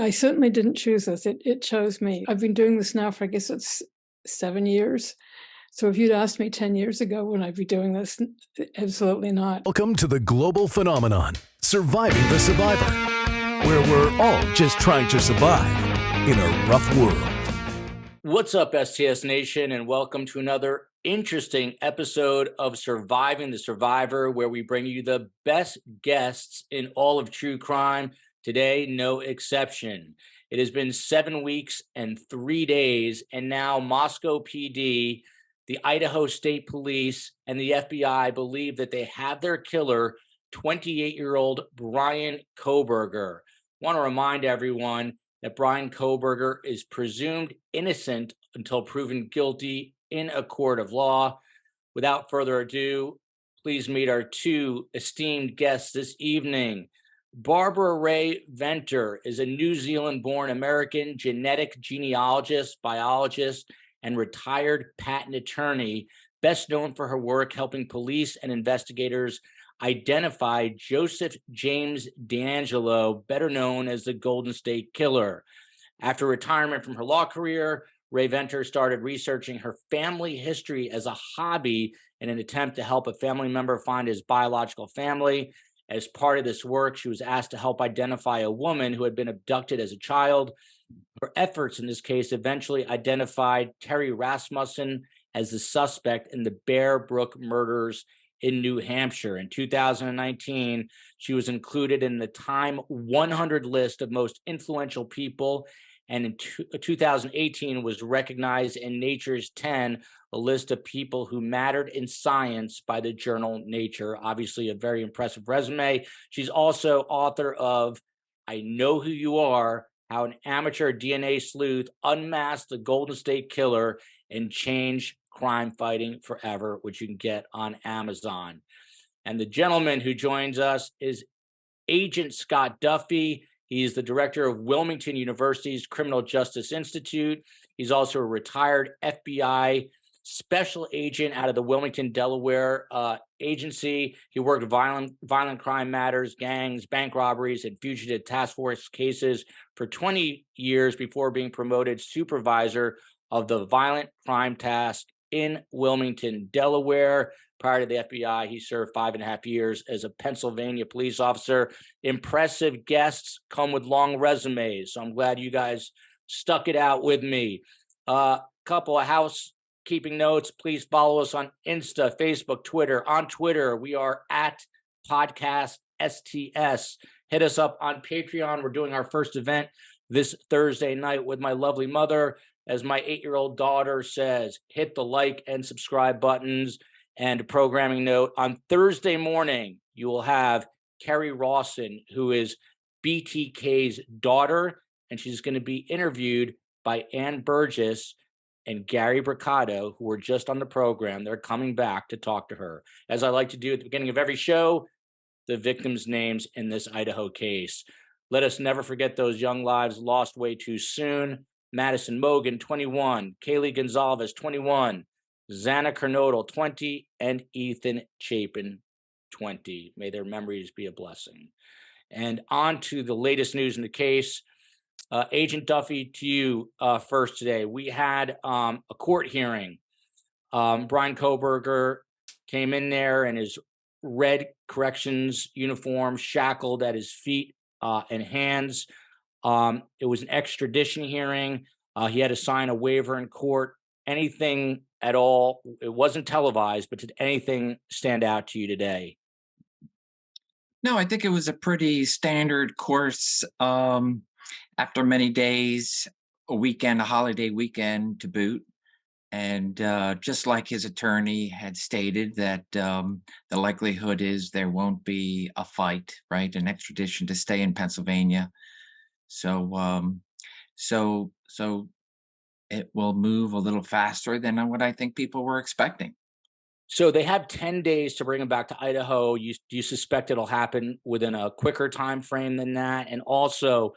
I certainly didn't choose this. It chose me. I've been doing this now for, I guess it's 7 years. So if you'd asked me 10 years ago, would I be doing this? Absolutely not. Welcome to the global phenomenon, Surviving the Survivor, where we're all just trying to survive in a rough world. What's up, STS Nation, and welcome to another interesting episode of Surviving the Survivor, where we bring you the best guests in all of true crime. Today, no exception. It has been 7 weeks and 3 days, and now Moscow PD, the Idaho State Police, and the FBI believe that they have their killer, 28-year-old Bryan Kohberger. I want to remind everyone that Bryan Kohberger is presumed innocent until proven guilty in a court of law. Without further ado, please meet our two esteemed guests this evening. Barbara Rae-Venter is a New Zealand-born American genealogist, biologist, and retired patent attorney, best known for her work helping police and investigators identify Joseph James DeAngelo, better known as the Golden State Killer. After retirement from her law career, Rae-Venter started researching her family history as a hobby in an attempt to help a family member find his biological family. As part of this work, she was asked to help identify a woman who had been abducted as a child. Her efforts in this case eventually identified Terry Rasmussen as the suspect in the Bear Brook murders in New Hampshire. In 2019, she was included in the Time 100 list of most influential people, and in 2018 was recognized in Nature's 10, a list of people who mattered in science by the journal Nature. Obviously, a very impressive resume. She's also author of I Know Who You Are, How an Amateur DNA Sleuth Unmasked the Golden State Killer and Changed Crime Fighting Forever, which you can get on Amazon. And the gentleman who joins us is Agent Scott Duffy. He's the director of Wilmington University's Criminal Justice Institute. He's also a retired FBI special agent out of the Wilmington, Delaware agency. He worked violent crime matters, gangs, bank robberies, and fugitive task force cases for 20 years before being promoted supervisor of the violent crime task in Wilmington, Delaware. Prior to the FBI, he served 5.5 years as a Pennsylvania police officer. Impressive guests come with long resumes, so I'm glad you guys stuck it out with me. Couple of housekeeping notes. Please follow us on Insta, Facebook, Twitter. On Twitter, we are at Podcast STS. Hit us up on Patreon. We're doing our first event this Thursday night with my lovely mother. As my 8-year-old daughter says, hit the like and subscribe buttons. And a programming note, on Thursday morning, you will have Kerry Rawson, who is BTK's daughter, and she's going to be interviewed by Ann Burgess and Gary Bricado, who were just on the program. They're coming back to talk to her. As I like to do at the beginning of every show, the victims' names in this Idaho case. Let us never forget those young lives lost way too soon. Madison Mogan, 21. Kaylee Gonzalez, 21. Xana Kernodle, 20. And Ethan Chapin, 20. May their memories be a blessing. And on to the latest news in the case. Agent Duffy, to you first today. We had a court hearing. Bryan Kohberger came in there in his red corrections uniform, shackled at his feet and hands. It was an extradition hearing. He had to sign a waiver in court. Anything at all? It wasn't televised, but did anything stand out to you today? No, I think it was a pretty standard course. After many days, a holiday weekend to boot. And just like his attorney had stated that the likelihood is there won't be a fight, right? An extradition to stay in Pennsylvania. So it will move a little faster than what I think people were expecting. So they have 10 days to bring him back to Idaho. Do you suspect it'll happen within a quicker time frame than that? And also,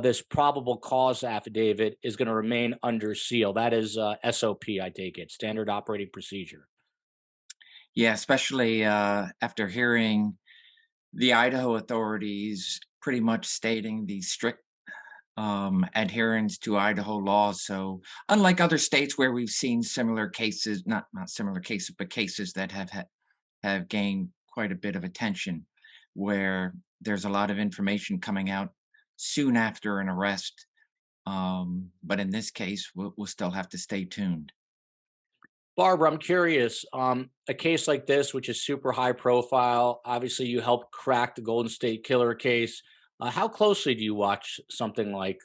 this probable cause affidavit is going to remain under seal. That is SOP, I take it, standard operating procedure. Yeah, especially after hearing the Idaho authorities pretty much stating the strict adherence to Idaho laws. So unlike other states where we've seen similar cases, not similar cases, but cases that have gained quite a bit of attention, where there's a lot of information coming out soon after an arrest. But in this case, we'll still have to stay tuned. Barbara, I'm curious, a case like this, which is super high profile, obviously you helped crack the Golden State Killer case. How closely do you watch something like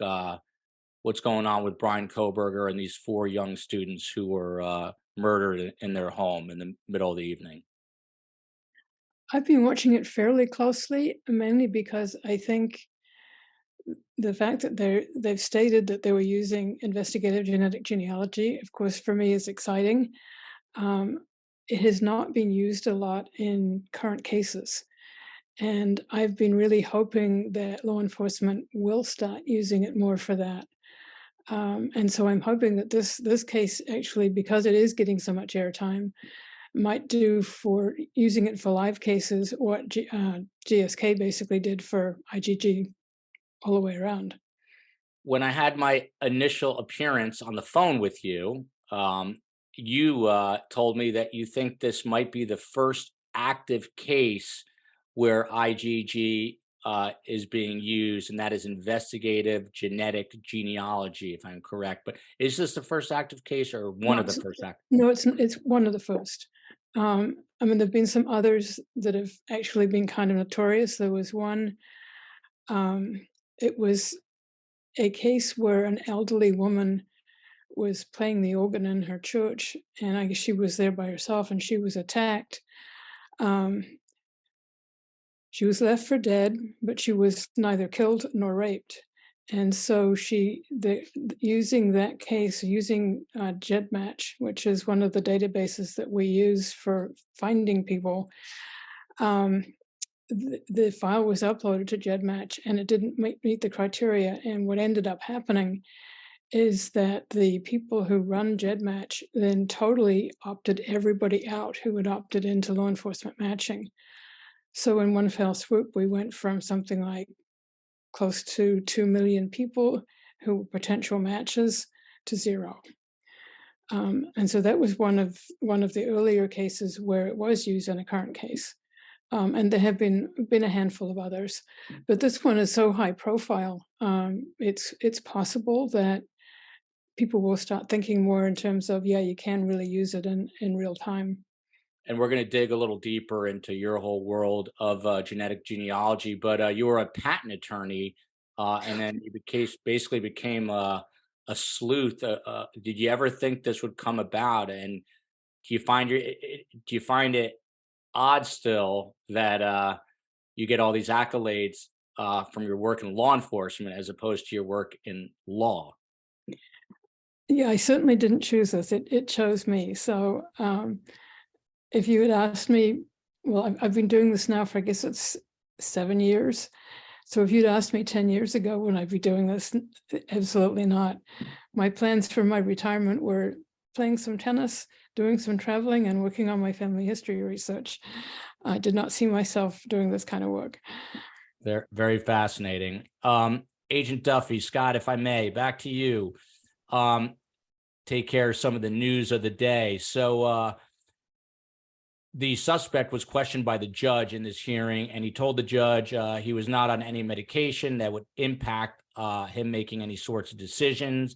what's going on with Brian Koberger and these 4 young students who were murdered in their home in the middle of the evening? I've been watching it fairly closely, mainly because I think the fact that they've stated that they were using investigative genetic genealogy, of course, for me is exciting. It has not been used a lot in current cases. And I've been really hoping that law enforcement will start using it more for that. And so I'm hoping that this case actually, because it is getting so much airtime, might do for using it for live cases what GSK basically did for IgG all the way around. When I had my initial appearance on the phone with you, you told me that you think this might be the first active case where IgG is being used, and that is investigative genetic genealogy, if I'm correct. But is this the first active case or one No, of the first active? No, it's one of the first. I mean, there've been some others that have actually been kind of notorious. There was one, it was a case where an elderly woman was playing the organ in her church, and I guess she was there by herself, and she was attacked. She was left for dead, but she was neither killed nor raped. And so using that case, using GEDmatch, which is one of the databases that we use for finding people, the file was uploaded to GEDmatch and it didn't meet the criteria. And what ended up happening is that the people who run GEDmatch then totally opted everybody out who had opted into law enforcement matching. So in one fell swoop, we went from something like close to 2 million people who were potential matches to 0. And so that was one of the earlier cases where it was used in a current case. And there have been a handful of others, but this one is so high profile. It's possible that people will start thinking more in terms of, yeah, you can really use it in real time. And we're going to dig a little deeper into your whole world of genetic genealogy. But you were a patent attorney, and then you basically became a sleuth. Did you ever think this would come about? And do you find it odd still that you get all these accolades from your work in law enforcement as opposed to your work in law? Yeah, I certainly didn't choose this. It chose me. So if you had asked me, well, I've been doing this now for, I guess it's 7 years. So if you'd asked me 10 years ago, would I be doing this? Absolutely not. My plans for my retirement were playing some tennis, doing some traveling, and working on my family history research. I did not see myself doing this kind of work. They're very fascinating. Agent Duffy, Scott, if I may, back to you. Take care of some of the news of the day. So the suspect was questioned by the judge in this hearing, and he told the judge he was not on any medication that would impact him making any sorts of decisions.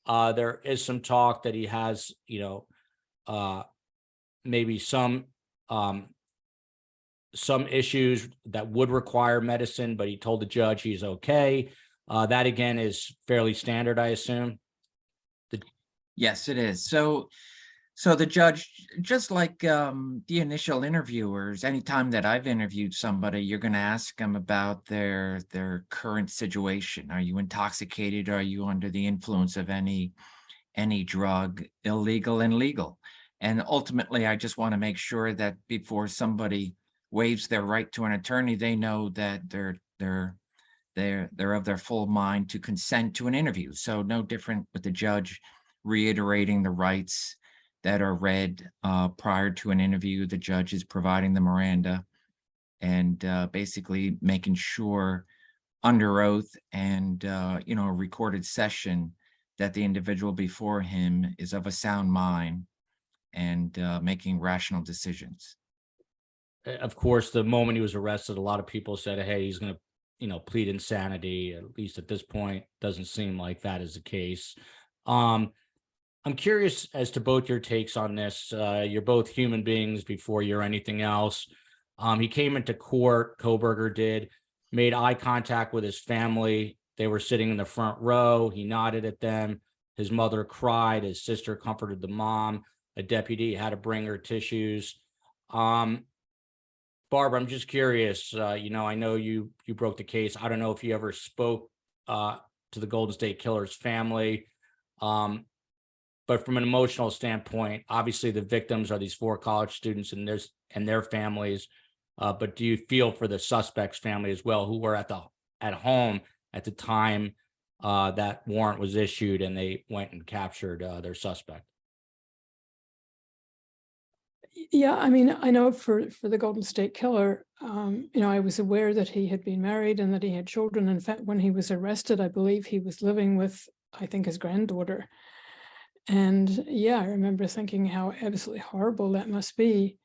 There is some talk that he has, maybe some issues that would require medicine, but he told the judge he's okay. That again is fairly standard, I assume. Yes, it is. So the judge, just like the initial interviewers, anytime that I've interviewed somebody, you're going to ask them about their current situation. Are you intoxicated? Are you under the influence of any drug, illegal and legal? And ultimately, I just want to make sure that before somebody waives their right to an attorney, they know that they're of their full mind to consent to an interview. So no different with the judge reiterating the rights that are read prior to an interview. The judge is providing the Miranda and basically making sure under oath and a recorded session that the individual before him is of a sound mind and making rational decisions. Of course, the moment he was arrested, a lot of people said, hey, he's going to, plead insanity. At least at this point, doesn't seem like that is the case. I'm curious as to both your takes on this. You're both human beings before you're anything else. He came into court, Koberger did, made eye contact with his family. They were sitting in the front row. He nodded at them. His mother cried. His sister comforted the mom. A deputy had to bring her tissues. Barbara, I'm just curious. I know you broke the case. I don't know if you ever spoke to the Golden State Killer's family. But from an emotional standpoint, obviously the victims are these 4 college students and their families. But do you feel for the suspect's family as well, who were at home at the time that warrant was issued and they went and captured their suspect? Yeah, I mean, I know for the Golden State Killer, I was aware that he had been married and that he had children. In fact, when he was arrested, I believe he was living with, I think, his granddaughter. And yeah, I remember thinking how absolutely horrible that must be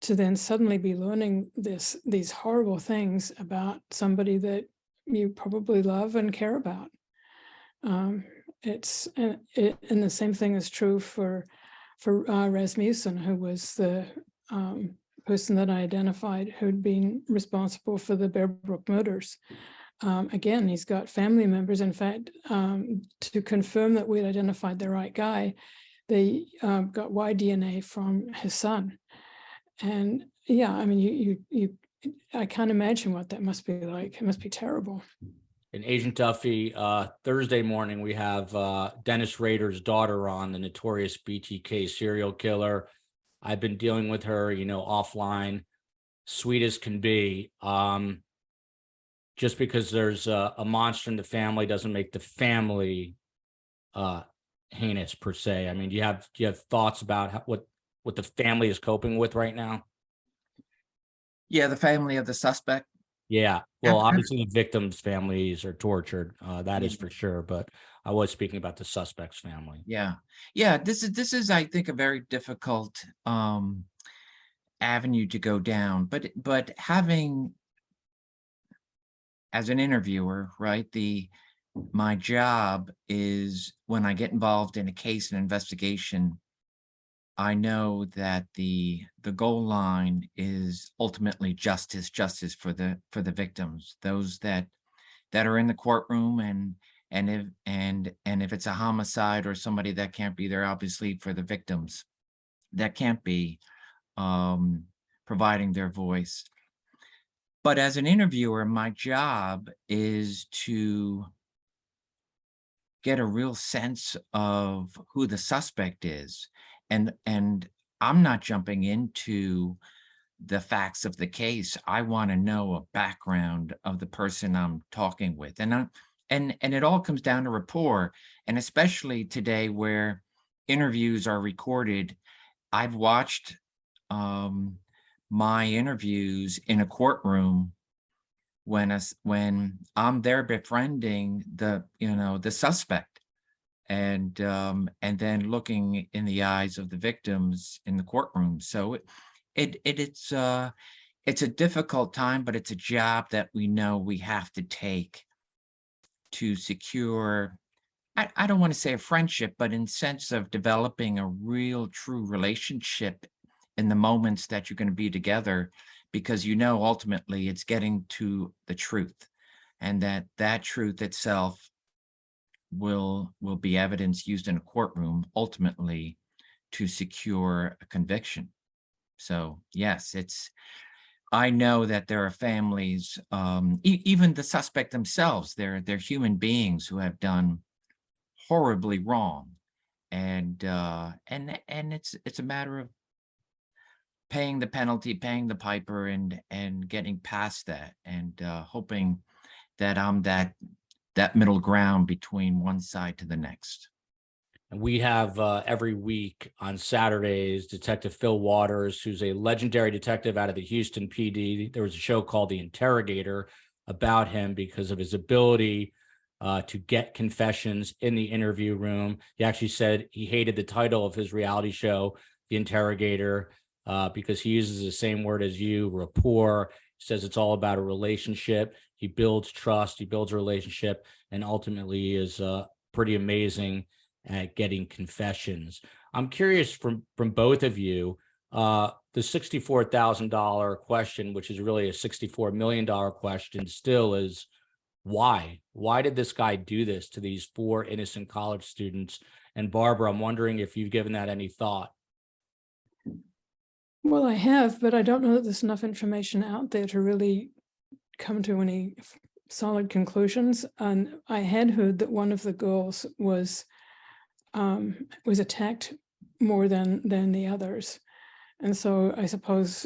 to then suddenly be learning these horrible things about somebody that you probably love and care about. And the same thing is true for Rasmussen, who was the person that I identified who'd been responsible for the Bear Brook murders. Again, he's got family members. In fact, to confirm that we'd identified the right guy, they got Y DNA from his son. And yeah, I mean, I can't imagine what that must be like. It must be terrible. And Agent Duffy, Thursday morning, we have Dennis Rader's daughter on, the notorious BTK serial killer. I've been dealing with her, offline, sweet as can be. Just because there's a monster in the family doesn't make the family heinous per se. I mean, do you have thoughts about what the family is coping with right now? Yeah, the family of the suspect. Yeah. Well, Ab- ab- obviously the victims' families are tortured. That is Yeah. for sure. But I was speaking about the suspect's family. Yeah. Yeah. This is, I think, a very difficult avenue to go down. But having, as an interviewer, right, my job is when I get involved in a case and investigation, I know that the goal line is ultimately justice for the victims, those that are in the courtroom, and if it's a homicide or somebody that can't be there, obviously for the victims that can't be, providing their voice. But as an interviewer, my job is to get a real sense of who the suspect is. And I'm not jumping into the facts of the case. I want to know a background of the person I'm talking with. And it all comes down to rapport. And especially today where interviews are recorded, I've watched my interviews in a courtroom when I'm there befriending the suspect, and then looking in the eyes of the victims in the courtroom. So it's a difficult time, but it's a job that we know we have to take to secure, I don't want to say a friendship, but in sense of developing a real true relationship in the moments that you're going to be together, because ultimately it's getting to the truth, and that truth itself will be evidence used in a courtroom ultimately to secure a conviction. So yes, I know that there are families, even the suspect themselves, they're human beings who have done horribly wrong, and it's a matter of paying the penalty, paying the piper, and getting past that, and hoping that I'm that middle ground between one side to the next. And we have every week on Saturdays, Detective Phil Waters, who's a legendary detective out of the Houston PD. There was a show called The Interrogator, about him because of his ability to get confessions in the interview room. He actually said he hated the title of his reality show, The Interrogator, because he uses the same word as you, rapport. He says it's all about a relationship. He builds trust, he builds a relationship, and ultimately is pretty amazing at getting confessions. I'm curious from both of you, the $64,000 question, which is really a $64 million question, still is why? Why did this guy do this to these 4 innocent college students? And Barbara, I'm wondering if you've given that any thought. Well, I have, but I don't know that there's enough information out there to really come to any solid conclusions. And I had heard that one of the girls was attacked more than the others. And so I suppose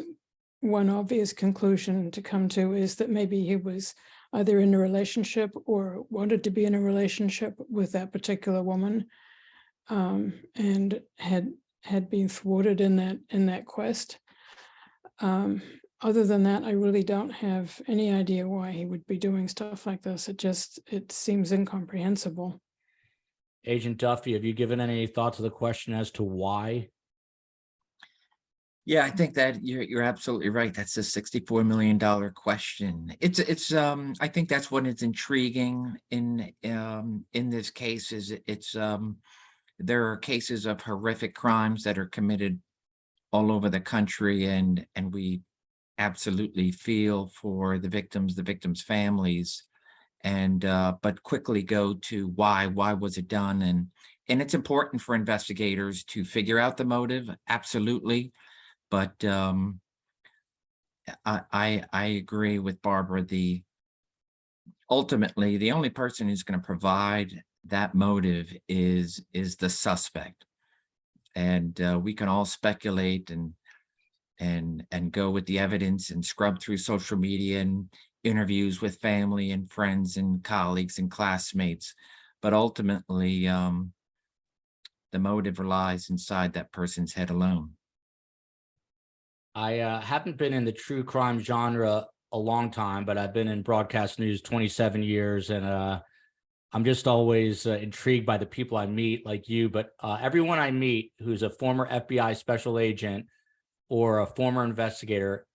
one obvious conclusion to come to is that maybe he was either in a relationship or wanted to be in a relationship with that particular woman, and had been thwarted in that quest. Other than that, I really don't have any idea why he would be doing stuff like this. It seems incomprehensible. Agent Duffy, have you given any thought to the question as to why? Yeah, I think that you're absolutely right. That's a $64 million question. It's I think that's what is intriguing in this case is there are cases of horrific crimes that are committed all over the country, and we absolutely feel for the victims' families, and but quickly go to why was it done, and it's important for investigators to figure out the motive, absolutely. But I agree with Barbara. Ultimately, the only person who's going to provide that motive is the suspect, and we can all speculate and go with the evidence and scrub through social media and interviews with family and friends and colleagues and classmates, but ultimately, the motive lies inside that person's head alone. I haven't been in the true crime genre a long time, but I've been in broadcast news 27 years, and I'm just always intrigued by the people I meet, like you. But everyone I meet who's a former FBI special agent or a former investigator,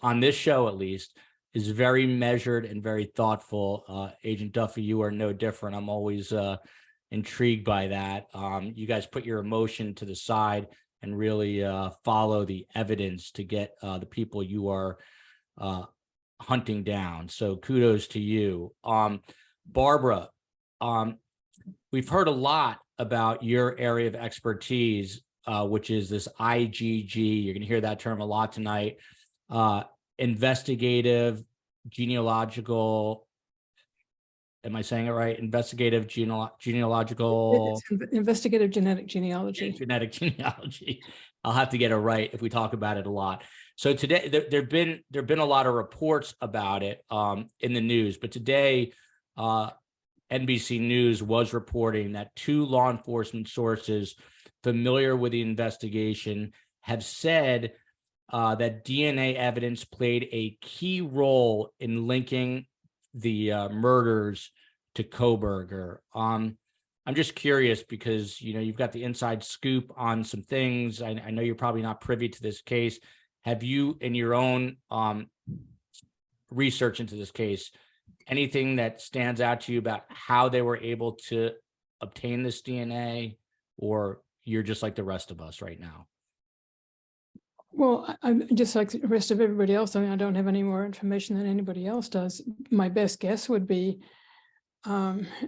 on this show at least, is very measured and very thoughtful. Agent Duffy, you are no different. I'm always intrigued by that. You guys put your emotion to the side and really follow the evidence to get the people you are hunting down. So kudos to you. Barbara, we've heard a lot about your area of expertise, which is this IGG. You're going to hear that term a lot tonight. Investigative, genealogical, am I saying it right? Investigative genealogical. It's investigative genetic genealogy. Genetic genealogy. I'll have to get it right if we talk about it a lot. So today, there've been a lot of reports about it in the news, but today, NBC News was reporting that 2 law enforcement sources familiar with the investigation have said that DNA evidence played a key role in linking the murders to Kohberger. I'm just curious because, you know, you've got the inside scoop on some things. I know you're probably not privy to this case. Have you, in your own research into this case, anything that stands out to you about how they were able to obtain this DNA, or you're just like the rest of us right now? Well, I'm just like the rest of everybody else. I mean, I don't have any more information than anybody else does. My best guess would be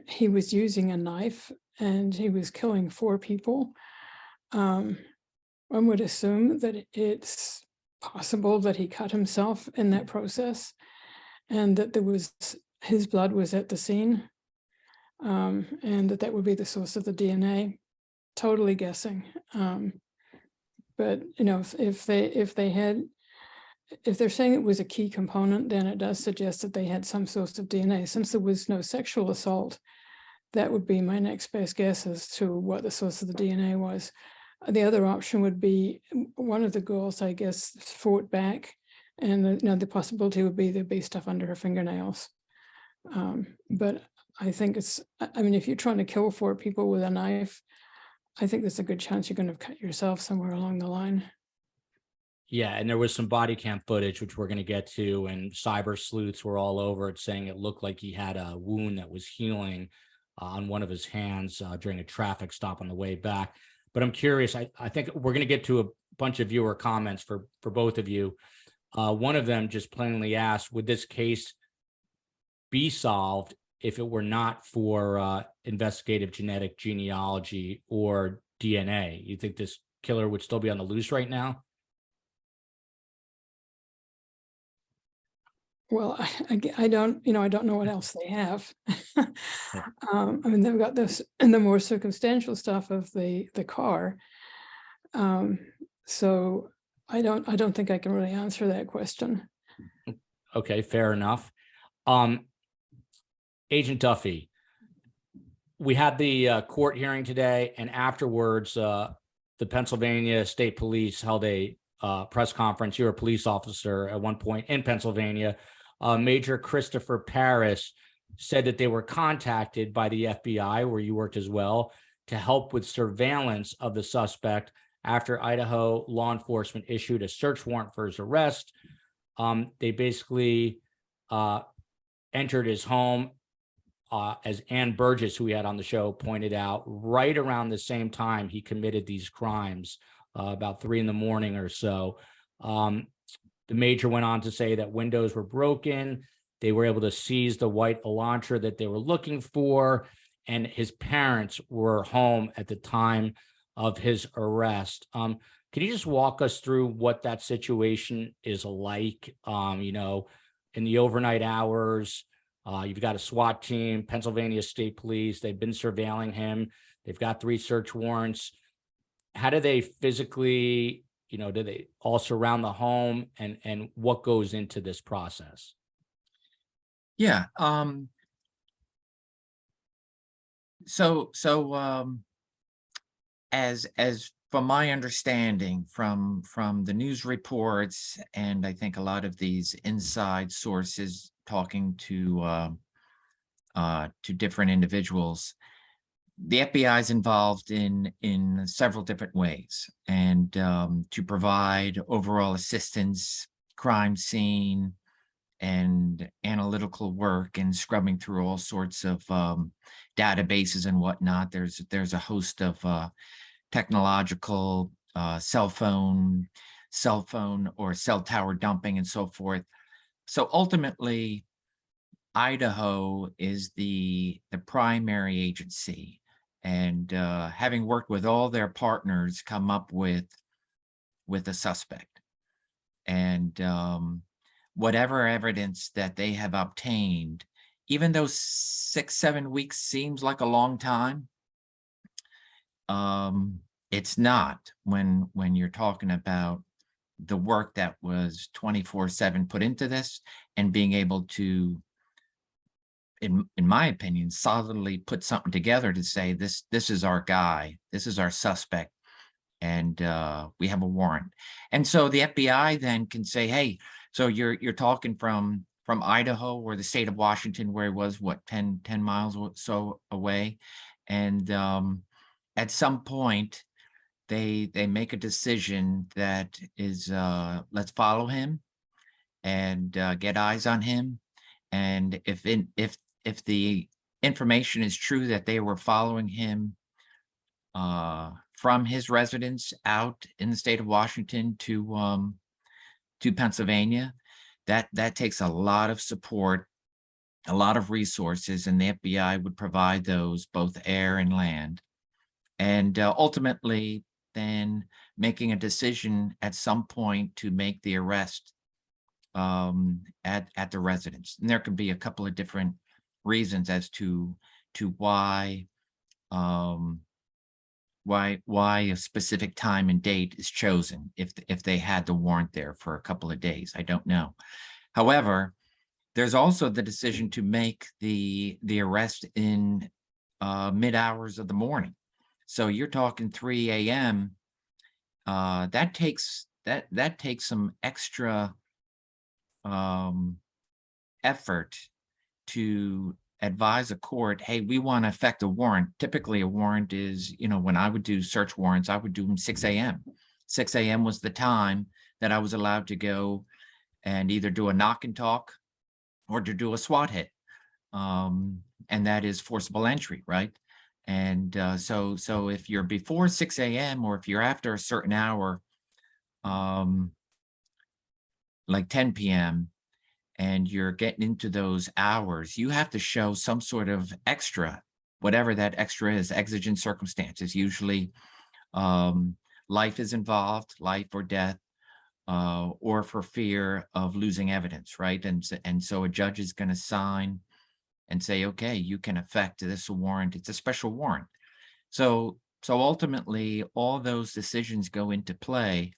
he was using a knife and he was killing 4 people. One would assume that it's possible that he cut himself in that process and that his blood was at the scene, and that would be the source of the DNA. Totally guessing. But you know, if they're saying it was a key component, then it does suggest that they had some source of DNA. Since there was no sexual assault, that would be my next best guess as to what the source of the DNA was. The other option would be one of the girls, I guess, fought back And the possibility would be there'd be stuff under her fingernails. But I think I mean, if you're trying to kill 4 people with a knife, I think there's a good chance you're going to cut yourself somewhere along the line. Yeah, and there was some body cam footage, which we're going to get to, and cyber sleuths were all over it, saying it looked like he had a wound that was healing on one of his hands during a traffic stop on the way back. But I'm curious. I think we're going to get to a bunch of viewer comments for both of you. One of them just plainly asked, would this case be solved if it were not for investigative genetic genealogy or DNA? You think this killer would still be on the loose right now? Well, I don't, I don't know what else they have. I mean, they've got this and the more circumstantial stuff of the car. So I don't think I can really answer that question. Okay, fair enough. Agent Duffy, we had the court hearing today, and afterwards, the Pennsylvania State Police held a press conference. You're a police officer at one point in Pennsylvania. Major Christopher Paris said that they were contacted by the FBI, where you worked as well, to help with surveillance of the suspect after Idaho law enforcement issued a search warrant for his arrest. They basically entered his home, as Ann Burgess, who we had on the show, pointed out, right around the same time he committed these crimes, about 3 a.m. or so. The major went on to say that windows were broken. They were able to seize the white Elantra that they were looking for, and his parents were home at the time of his arrest. Can you just walk us through what that situation is like? In the overnight hours, you've got a SWAT team, Pennsylvania State Police. They've been surveilling him. They've got 3 search warrants. How do they physically, do they all surround the home, and what goes into this process? Yeah. As from my understanding from the news reports, and I think a lot of these inside sources talking to different individuals, the FBI is involved in several different ways, and to provide overall assistance, crime scene, and analytical work, and scrubbing through all sorts of databases and whatnot. There's a host of technological cell phone or cell tower dumping and so forth. So ultimately, Idaho is the primary agency, and having worked with all their partners, come up with a suspect. And whatever evidence that they have obtained, even though 6-7 weeks seems like a long time, it's not when you're talking about the work that was 24/7 put into this, and being able to, in my opinion, solidly put something together to say this is our guy, this is our suspect, and we have a warrant. And so the FBI then can say, hey, so you're talking from Idaho, or the state of Washington, where it was, what, 10 miles or so away. And at some point, they make a decision that is, let's follow him and get eyes on him. And if the information is true that they were following him from his residence out in the state of Washington to Pennsylvania, that takes a lot of support, a lot of resources, and the FBI would provide those, both air and land. And ultimately, then making a decision at some point to make the arrest at the residence. And there could be a couple of different reasons as to why a specific time and date is chosen, if they had the warrant there for a couple of days. I don't know. However, there's also the decision to make the arrest in mid hours of the morning. So you're talking 3 a.m. That takes some extra effort to advise a court, hey, we want to effect a warrant. Typically, a warrant is, when I would do search warrants, I would do them 6 a.m. 6 a.m. was the time that I was allowed to go and either do a knock and talk or to do a SWAT hit. And that is forcible entry, right? And so if you're before 6 a.m. or if you're after a certain hour, like 10 p.m., and you're getting into those hours, you have to show some sort of extra, whatever that extra is, exigent circumstances. Usually life is involved, life or death, or for fear of losing evidence, right? And so a judge is going to sign and say, okay, you can effect this warrant. It's a special warrant. So ultimately, all those decisions go into play,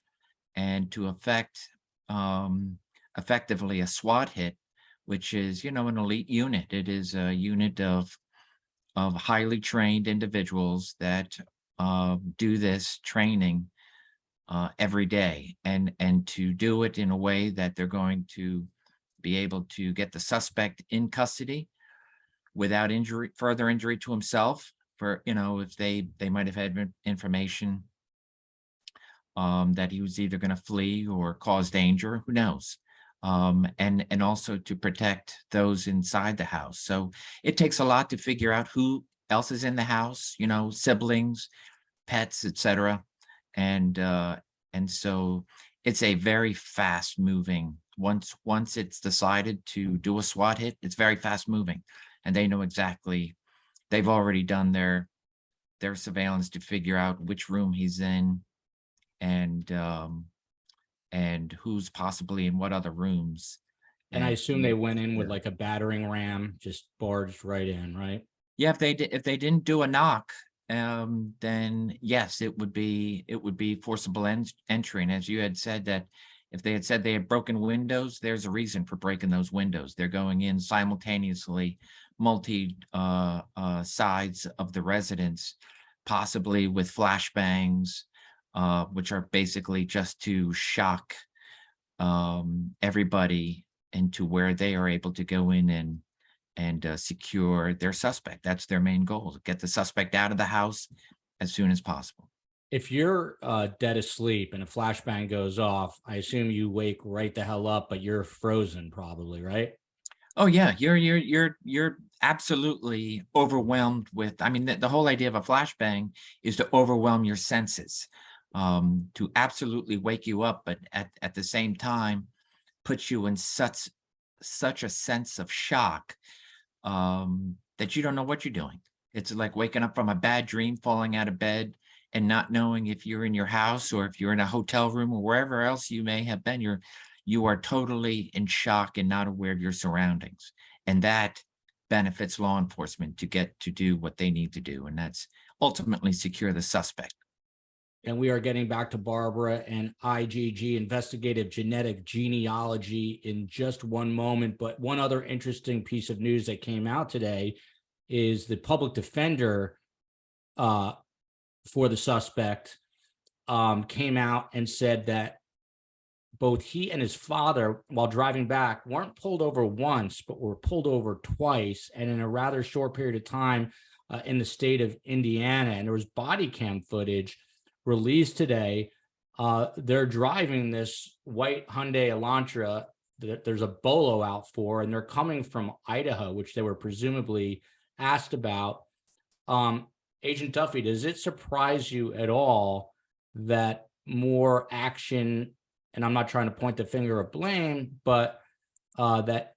and to effect effectively a SWAT hit, which is, an elite unit. It is a unit of highly trained individuals that do this training every day, and to do it in a way that they're going to be able to get the suspect in custody without further injury to himself. For, if they might have had information that he was either going to flee or cause danger, who knows? And also to protect those inside the house. So it takes a lot to figure out who else is in the house, siblings, pets, etc. And so it's a very fast moving. Once it's decided to do a SWAT hit, it's very fast moving, and they know exactly. They've already done their surveillance to figure out which room he's in, and who's possibly in what other rooms. And I assume they went in with like a battering ram, just barged right in, right? Yeah, if they didn't do a knock, then yes, it would be forcible entry. And as you had said, that if they had said they had broken windows, there's a reason for breaking those windows. They're going in simultaneously, multi sides of the residence, possibly with flashbangs, which are basically just to shock everybody into where they are able to go in and secure their suspect. That's their main goal: get the suspect out of the house as soon as possible. If you're dead asleep and a flashbang goes off, I assume you wake right the hell up, but you're frozen probably, right? Oh yeah, you're absolutely overwhelmed with. I mean, the whole idea of a flashbang is to overwhelm your senses, to absolutely wake you up, but at the same time, put you in such a sense of shock that you don't know what you're doing. It's like waking up from a bad dream, falling out of bed, and not knowing if you're in your house or if you're in a hotel room or wherever else you may have been. You are totally in shock and not aware of your surroundings. And that benefits law enforcement to get to do what they need to do. And that's ultimately secure the suspect. And we are getting back to Barbara and IGG, investigative genetic genealogy, in just one moment. But one other interesting piece of news that came out today is the public defender for the suspect came out and said that both he and his father, while driving back, weren't pulled over once, but were pulled over twice, and in a rather short period of time in the state of Indiana. And there was body cam footage released today. They're driving this white Hyundai Elantra that there's a bolo out for, and they're coming from Idaho, which they were presumably asked about. Agent Duffy, does it surprise you at all that more action, and I'm not trying to point the finger of blame, but that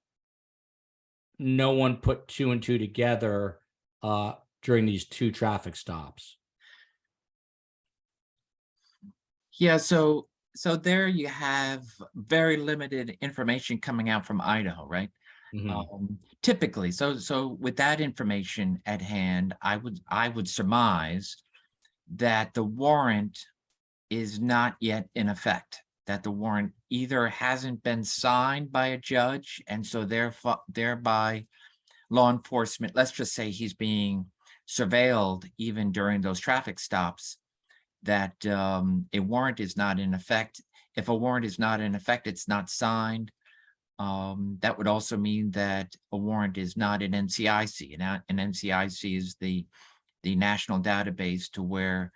no one put two and two together during these two traffic stops? Yeah, so there you have very limited information coming out from Idaho, right? Typically, so with that information at hand, I would surmise that the warrant is not yet in effect, that the warrant either hasn't been signed by a judge, and so thereby law enforcement, let's just say he's being surveilled even during those traffic stops, that a warrant is not in effect. If a warrant is not in effect, it's not signed. That would also mean that a warrant is not an NCIC. An NCIC is the national database to where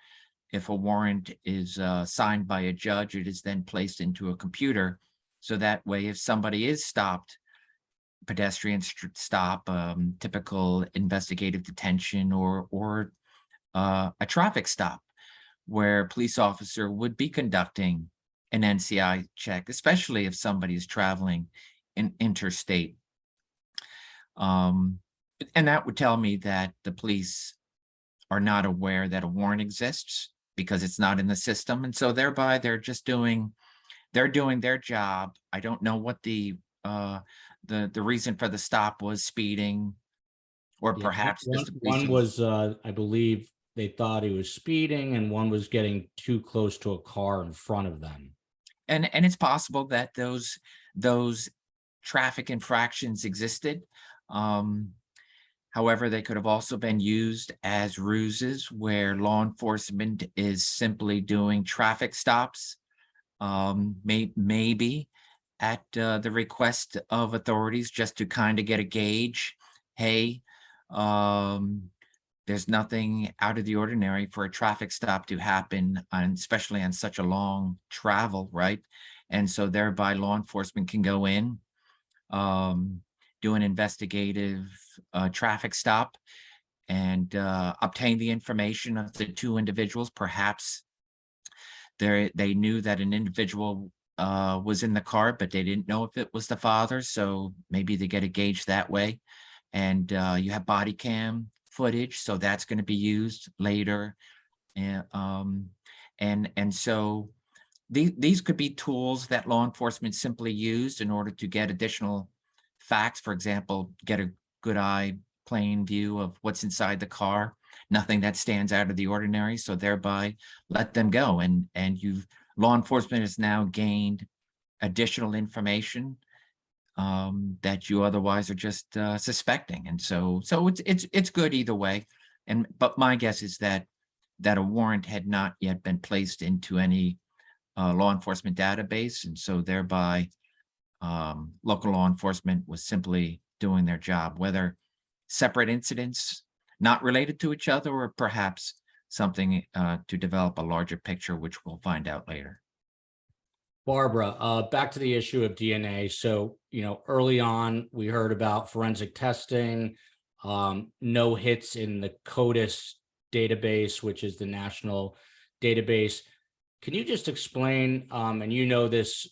if a warrant is signed by a judge, it is then placed into a computer. So that way, if somebody is stopped, pedestrian stop, typical investigative detention, or a traffic stop, where a police officer would be conducting an NCI check, especially if somebody is traveling in interstate. And that would tell me that the police are not aware that a warrant exists because it's not in the system. And so thereby they're doing their job. I don't know what the reason for the stop was: speeding, or Yeah, perhaps just one was, I believe they thought he was speeding, and one was getting too close to a car in front of them. and it's possible that those traffic infractions existed. However, they could have also been used as ruses where law enforcement is simply doing traffic stops, maybe at the request of authorities, just to kind of get a gauge. Hey, there's nothing out of the ordinary for a traffic stop to happen, especially on such a long travel, right? And so thereby law enforcement can go in, do an investigative traffic stop, and obtain the information of the two individuals. Perhaps they knew that an individual was in the car, but they didn't know if it was the father. So maybe they get a gauge that way. And you have body cam footage, so that's going to be used later. And so these could be tools that law enforcement simply used in order to get additional facts. For example, get a good eye plain view of what's inside the car, nothing that stands out of the ordinary, so thereby let them go. And law enforcement has now gained additional information that you otherwise are just suspecting. And so it's good either way. But my guess is that a warrant had not yet been placed into any law enforcement database, and so thereby local law enforcement was simply doing their job, whether separate incidents not related to each other, or perhaps something to develop a larger picture, which we'll find out later. Barbara, back to the issue of DNA. So, early on, we heard about forensic testing, no hits in the CODIS database, which is the national database. Can you just explain, and this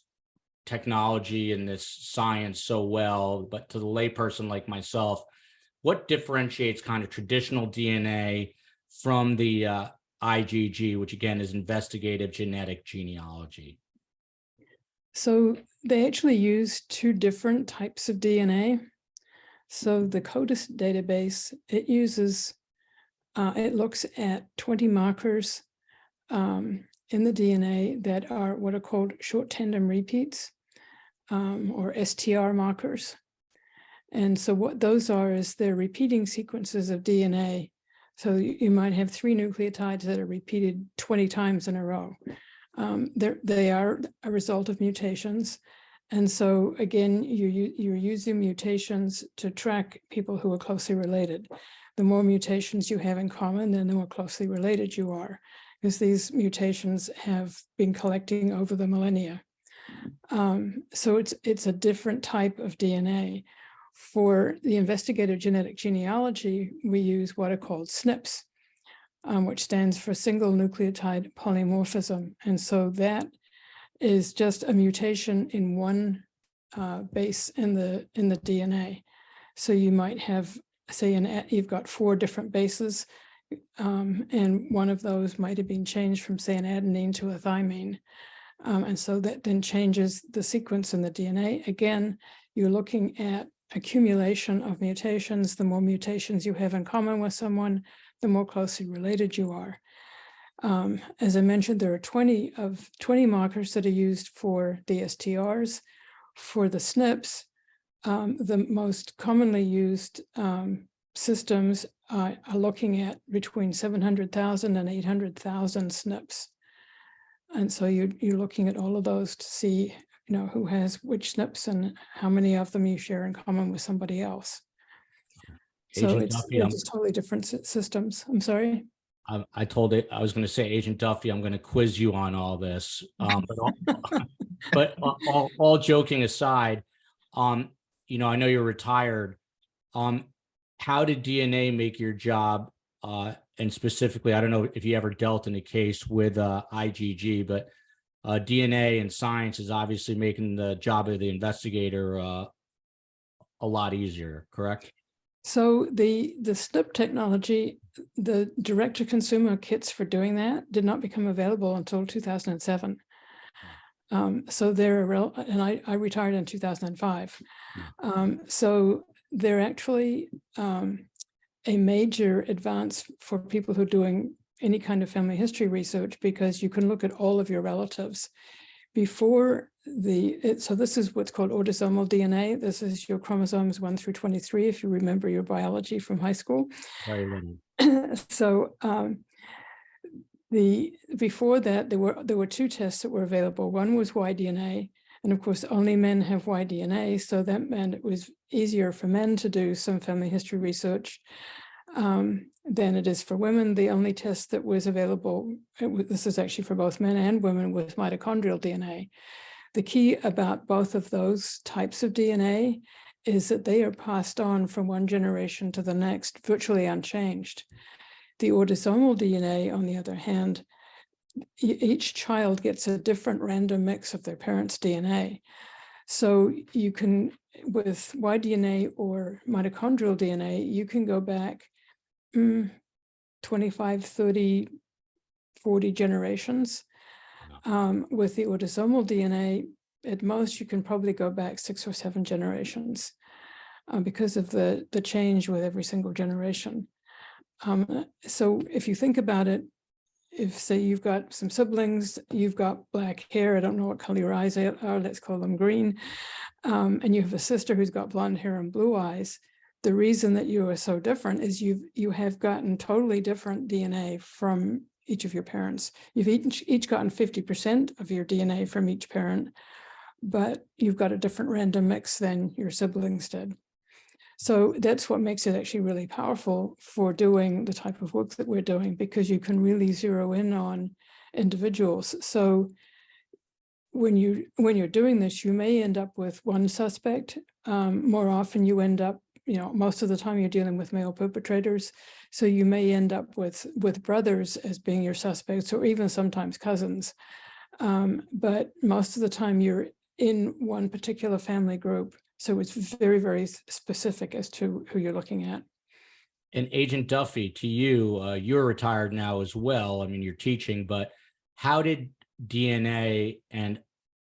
technology and this science so well, but to the layperson like myself, what differentiates kind of traditional DNA from the IgG, which again is investigative genetic genealogy? So they actually use two different types of DNA. So the CODIS database, it uses, it looks at 20 markers in the DNA that are what are called short tandem repeats, or STR markers. And so what those are is they're repeating sequences of DNA. So you might have 3 nucleotides that are repeated 20 times in a row. They are a result of mutations. And so again, you're using mutations to track people who are closely related. The more mutations you have in common, then the more closely related you are, because these mutations have been collecting over the millennia. So it's a different type of DNA. For the investigative genetic genealogy, we use what are called SNPs, which stands for single nucleotide polymorphism. And so that is just a mutation in one base in the DNA. So you might have, say, you've got 4 different bases, and one of those might have been changed from, say, an adenine to a thymine. And so that then changes the sequence in the DNA. Again, you're looking at accumulation of mutations. The more mutations you have in common with someone, the more closely related you are. As I mentioned, there are 20 markers that are used for the STRs. For the SNPs, the most commonly used systems are looking at between 700,000 and 800,000 SNPs. And so you're looking at all of those to see who has which SNPs and how many of them you share in common with somebody else. So Agent it's Duffy, just totally different systems. I'm sorry. I told it I was going to say, Agent Duffy, I'm going to quiz you on all this. But all joking aside, I know you're retired. How did DNA make your job? And specifically, I don't know if you ever dealt in a case with IgG, but DNA and science is obviously making the job of the investigator a lot easier, correct? So the SNP technology, the direct-to-consumer kits for doing that did not become available until 2007. So and I retired in 2005. So they're actually a major advance for people who are doing any kind of family history research, because you can look at all of your relatives. Before so this is what's called autosomal DNA. This is your chromosomes 1 through 23, if you remember your biology from high school. Very little. So before that, there were two tests that were available. One was Y-DNA, and of course, only men have Y-DNA, so that meant it was easier for men to do some family history research than it is for women. The only test that was available, this is actually for both men and women, was mitochondrial DNA. The key about both of those types of DNA is that they are passed on from one generation to the next virtually unchanged. The autosomal DNA, on the other hand, each child gets a different random mix of their parents' DNA. So you can, with Y-DNA or mitochondrial DNA, you can go back 25, 30, 40 generations. With the autosomal DNA, at most, you can probably go back 6 or 7 generations because of the change with every single generation. So if you think about it, if say you've got some siblings, you've got black hair, I don't know what color your eyes are, let's call them green, and you have a sister who's got blonde hair and blue eyes, the reason that you are so different is you have gotten totally different DNA from each of your parents. You've each gotten 50% of your DNA from each parent, but you've got a different random mix than your siblings did. So that's what makes it actually really powerful for doing the type of work that we're doing, because you can really zero in on individuals. So when you're doing this, you may end up with one suspect. More often you end up, most of the time you're dealing with male perpetrators. So you may end up with brothers as being your suspects, or even sometimes cousins. But most of the time you're in one particular family group. So it's very, very specific as to who you're looking at. And Agent Duffy, to you, you're retired now as well. I mean, you're teaching, but how did DNA and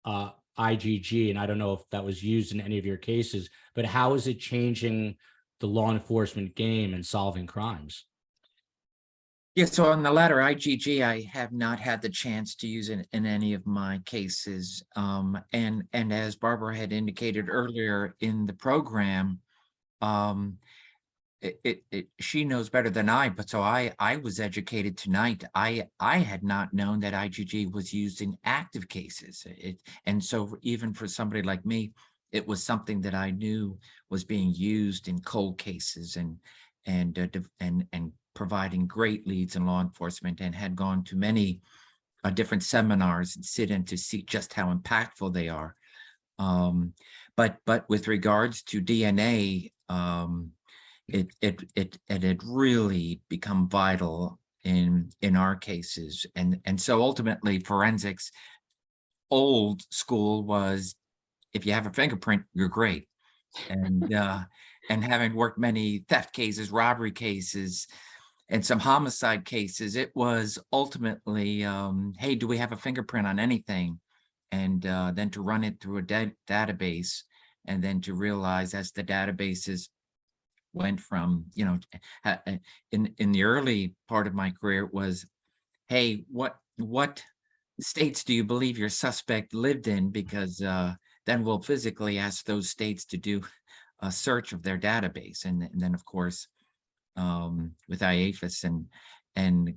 IgG, and I don't know if that was used in any of your cases, but how is it changing the law enforcement game and solving crimes? Yeah, so on the latter, IgG, I have not had the chance to use it in any of my cases. And as Barbara had indicated earlier in the program, she knows better than I, but so I was educated tonight. I had not known that IgG was used in active cases. And so even for somebody like me, it was something that I knew was being used in cold cases and providing great leads in law enforcement, and had gone to many different seminars and sit in to see just how impactful they are. But with regards to DNA, it had really become vital in our cases, and so ultimately forensics, old school, was if you have a fingerprint, you're great. And having worked many theft cases, robbery cases, and some homicide cases, it was ultimately, hey, do we have a fingerprint on anything? And then to run it through a database, and then to realize as the databases went from, in the early part of my career, it was, hey, what states do you believe your suspect lived in? Because then we'll physically ask those states to do a search of their database. And then, of course, with IAFIS and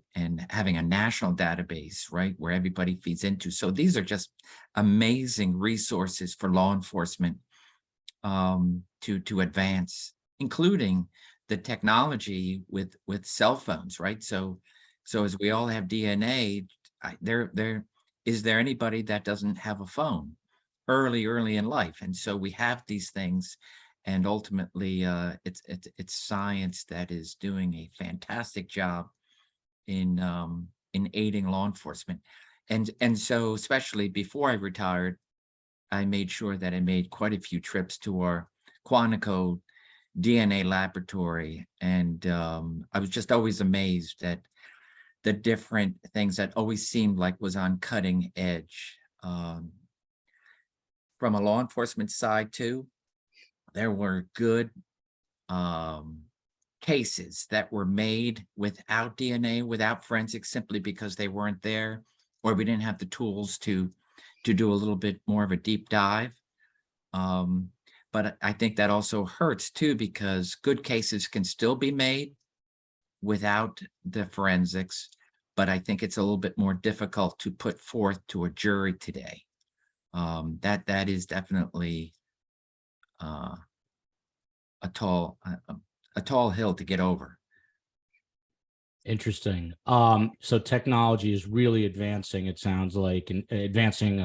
having a national database, right, where everybody feeds into. So these are just amazing resources for law enforcement to advance, including the technology with cell phones, right? So as we all have DNA, is there anybody that doesn't have a phone early in life? And so we have these things, and ultimately it's science that is doing a fantastic job in aiding law enforcement. And so especially before I retired, I made sure that I made quite a few trips to our Quantico DNA laboratory, and I was just always amazed at the different things that always seemed like was on cutting edge. From a law enforcement side too, there were good cases that were made without DNA, without forensics, simply because they weren't there, or we didn't have the tools to do a little bit more of a deep dive. But I think that also hurts too, because good cases can still be made without the forensics, but I think it's a little bit more difficult to put forth to a jury today. That is definitely a tall hill to get over. Interesting. So technology is really advancing, it sounds like, and advancing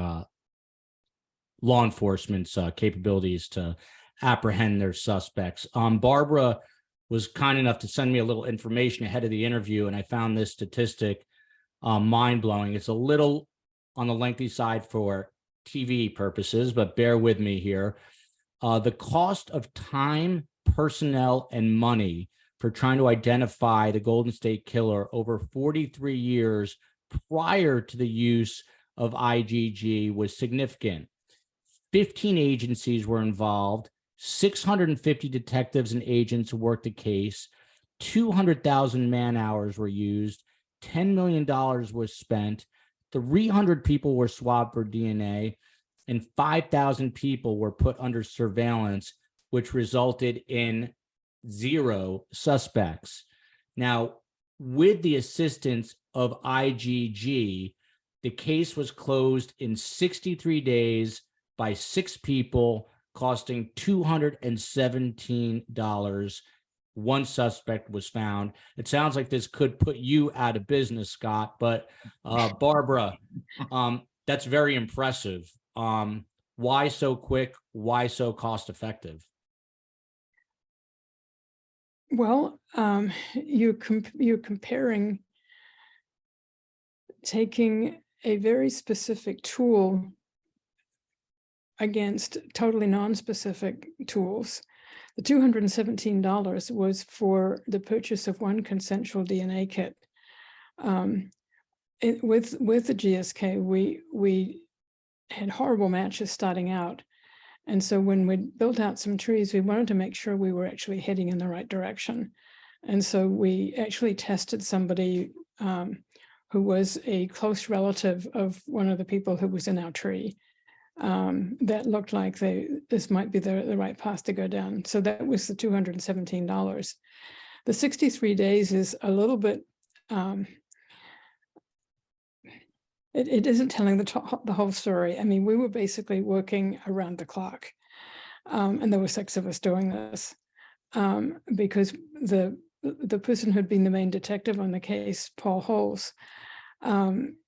law enforcement's capabilities to apprehend their suspects. Barbara was kind enough to send me a little information ahead of the interview, and I found this statistic mind-blowing. It's a little on the lengthy side for TV purposes, but bear with me here. The cost of time, personnel, and money for trying to identify the Golden State Killer over 43 years prior to the use of IgG was significant. 15 agencies were involved, 650 detectives and agents worked the case, 200,000 man-hours were used, $10 million was spent, 300 people were swabbed for DNA, and 5,000 people were put under surveillance, which resulted in 0 suspects. Now, with the assistance of IgG, the case was closed in 63 days by 6 people, costing $217. 1 suspect was found. It sounds like this could put you out of business, Scott, but Barbara, that's very impressive. Why so quick? Why so cost effective? Well, you're comparing taking a very specific tool against totally non-specific tools. The $217 was for the purchase of 1 consensual DNA kit. With the GSK, we had horrible matches starting out. And so when we built out some trees, we wanted to make sure we were actually heading in the right direction. And so we actually tested somebody who was a close relative of one of the people who was in our tree. That looked like this might be the right path to go down. So that was the $217. The 63 days is a little bit, it isn't telling the whole story. I mean, we were basically working around the clock, and there were 6 of us doing this, because the person who'd been the main detective on the case, Paul Holes,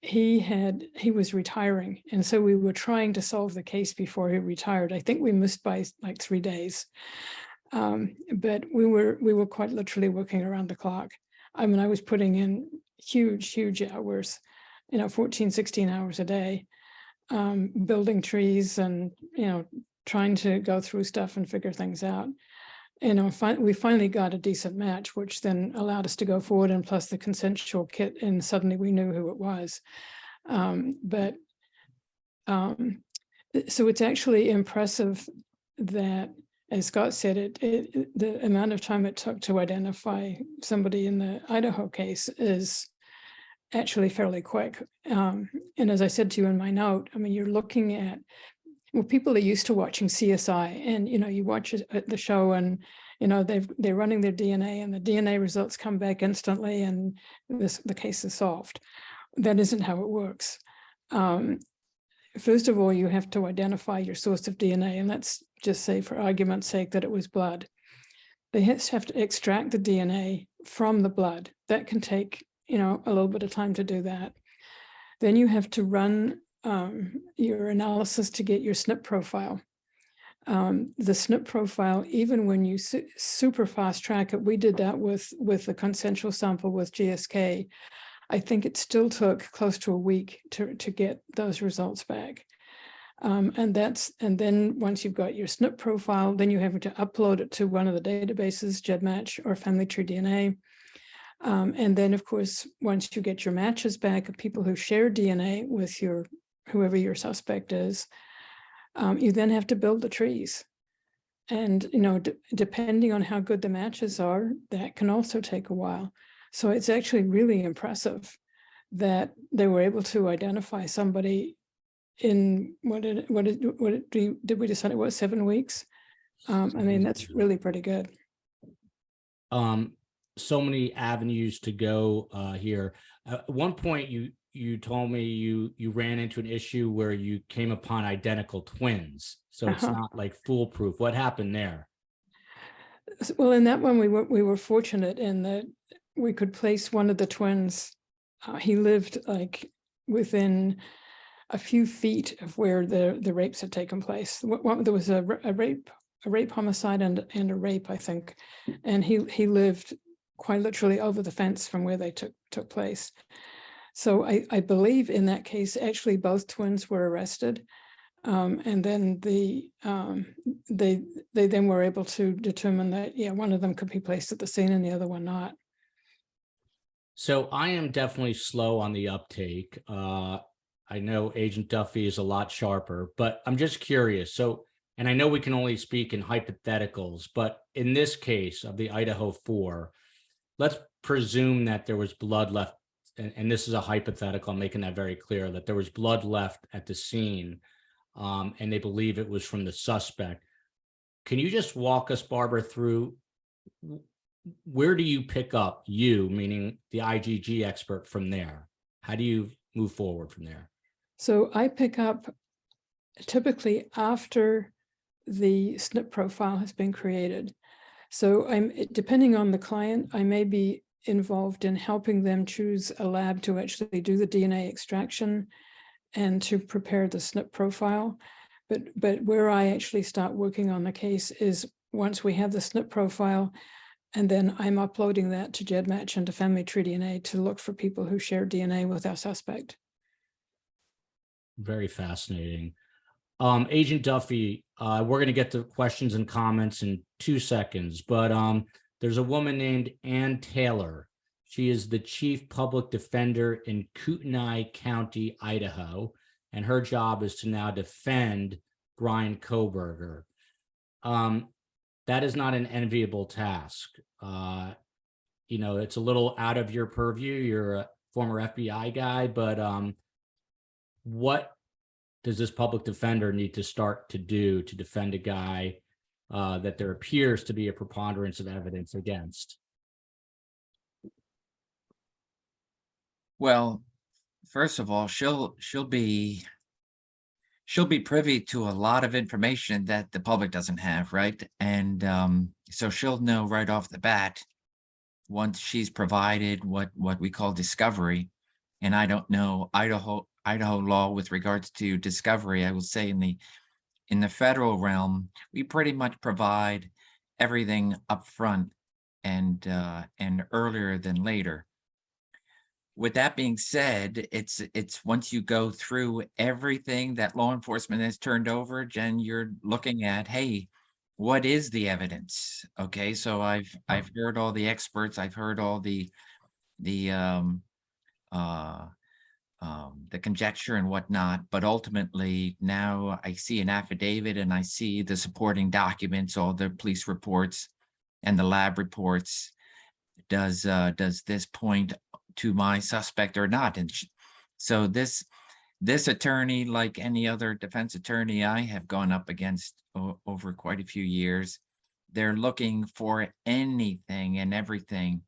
he was retiring, and so we were trying to solve the case before he retired. I think we missed by like 3 days, but we were quite literally working around the clock. I mean, I was putting in huge hours, 14, 16 hours a day, building trees and trying to go through stuff and figure things out. We finally got a decent match, which then allowed us to go forward, and plus the consensual kit, and suddenly we knew who it was. So it's actually impressive that, as Scott said, the amount of time it took to identify somebody in the Idaho case is actually fairly quick. And as I said to you in my note, I mean, you're looking at, well, people are used to watching CSI, and you watch the show, and they're running their DNA and the DNA results come back instantly and the case is solved. That isn't how it works. First of all, you have to identify your source of DNA, and let's just say for argument's sake that it was blood. They have to extract the DNA from the blood. That can take, a little bit of time to do that. Then you have to run your analysis to get your SNP profile. The SNP profile, even when you super fast track it, we did that with the consensual sample with GSK. I think it still took close to a week to get those results back. And then once you've got your SNP profile, then you have to upload it to one of the databases, GEDmatch or Family Tree DNA. And then, of course, once you get your matches back of people who share DNA with whoever your suspect is, you then have to build the trees. And, depending on how good the matches are, that can also take a while. So it's actually really impressive that they were able to identify somebody in did we decide it was 7 weeks? That's really pretty good. So many avenues to go here. At one point, you told me you ran into an issue where you came upon identical twins. So it's not like foolproof. What happened there? Well, in that one, we were fortunate in that we could place one of the twins. He lived like within a few feet of where the rapes had taken place. There was a rape homicide and a rape, I think, and he lived quite literally over the fence from where they took place. So I believe in that case, actually both twins were arrested, and then they then were able to determine that one of them could be placed at the scene and the other one not. So I am definitely slow on the uptake. I know Agent Duffy is a lot sharper, but I'm just curious. So, and I know we can only speak in hypotheticals, but in this case of the Idaho 4, let's presume that there was blood left, and this is a hypothetical, I'm making that very clear, that there was blood left at the scene, and they believe it was from the suspect. Can you just walk us, Barbara, through where do you pick up, you, meaning the IgG expert, from there? How do you move forward from there? So I pick up typically after the SNP profile has been created. So depending on the client, I may be involved in helping them choose a lab to actually do the DNA extraction and to prepare the SNP profile. But where I actually start working on the case is once we have the SNP profile, and then I'm uploading that to GEDmatch and to Family Tree DNA to look for people who share DNA with our suspect. Very fascinating. Agent Duffy, we're going to get to questions and comments in 2 seconds, but there's a woman named Ann Taylor. She is the chief public defender in Kootenai County, Idaho, and her job is to now defend Brian Kohberger. That is not an enviable task. It's a little out of your purview. You're a former FBI guy, but what does this public defender need to start to do to defend a guy that there appears to be a preponderance of evidence against? Well, first of all, she'll be privy to a lot of information that the public doesn't have, right? And so she'll know right off the bat once she's provided what we call discovery. And I don't know Idaho law with regards to discovery. I will say in the federal realm, we pretty much provide everything up front and earlier than later. With that being said, it's once you go through everything that law enforcement has turned over, Jen, you're looking at, hey, what is the evidence? Okay, so I've heard all the experts, I've heard all the conjecture and whatnot, but ultimately now I see an affidavit and I see the supporting documents, all the police reports and the lab reports. Does this point to my suspect or not? And so this attorney, like any other defense attorney I have gone up against over quite a few years, they're looking for anything and everything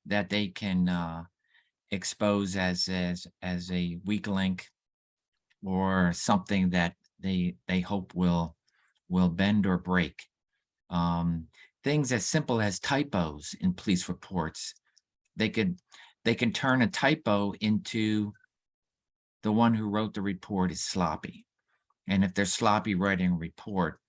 that they can expose as a weak link or something that they hope will bend or break. Things as simple as typos in police reports. They can turn a typo into the one who wrote the report is sloppy. And if they're sloppy writing a report,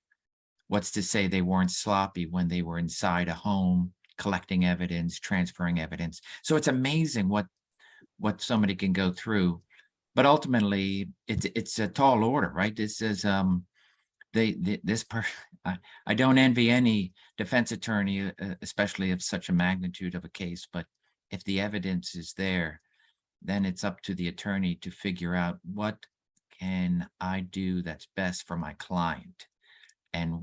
what's to say they weren't sloppy when they were inside a home collecting evidence, transferring evidence? So it's amazing what somebody can go through. But ultimately, it's a tall order, right? This is I don't envy any defense attorney, especially of such a magnitude of a case. But if the evidence is there, then it's up to the attorney to figure out what can I do that's best for my client, and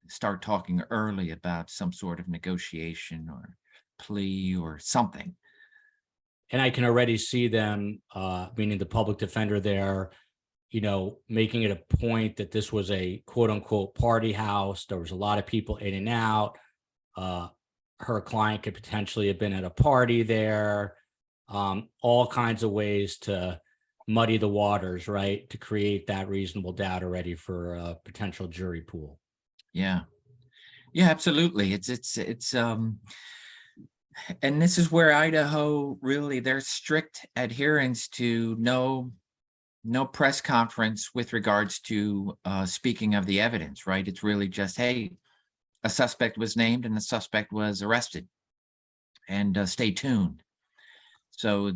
start talking early about some sort of negotiation or plea or something. And I can already see them, meaning the public defender there, making it a point that this was a quote unquote party house. There was a lot of people in and out. Her client could potentially have been at a party there. All kinds of ways to muddy the waters, right? To create that reasonable doubt already for a potential jury pool. Yeah, absolutely. It's and this is where Idaho really, there's strict adherence to no press conference with regards to speaking of the evidence, right? It's really just, hey, a suspect was named and the suspect was arrested, and stay tuned. So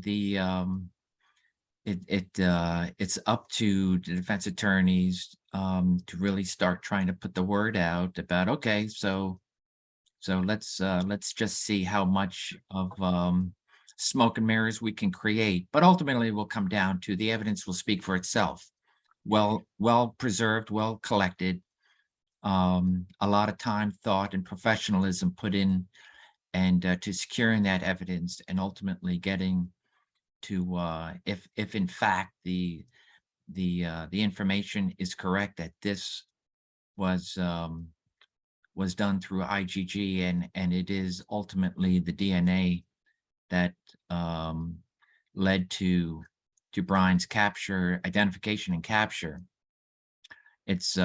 it's up to the defense attorneys to really start trying to put the word out about, okay, so let's just see how much of smoke and mirrors we can create. But ultimately, it will come down to the evidence will speak for itself. Well preserved, well collected, a lot of time, thought, and professionalism put in, and to securing that evidence, and ultimately getting to if in fact the information is correct that this was done through IgG, and it is ultimately the DNA that led to Brian's identification and capture. It's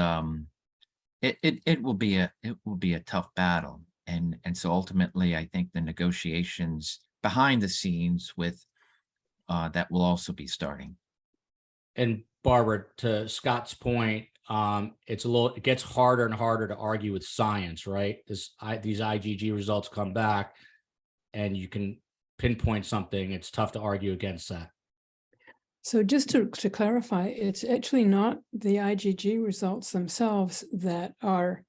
it will be a tough battle, and so ultimately I think the negotiations behind the scenes with that will also be starting. And Barbara, to Scott's point, it gets harder and harder to argue with science, right? These IgG results come back and you can pinpoint something. It's tough to argue against that. So just to clarify, it's actually not the IgG results themselves that are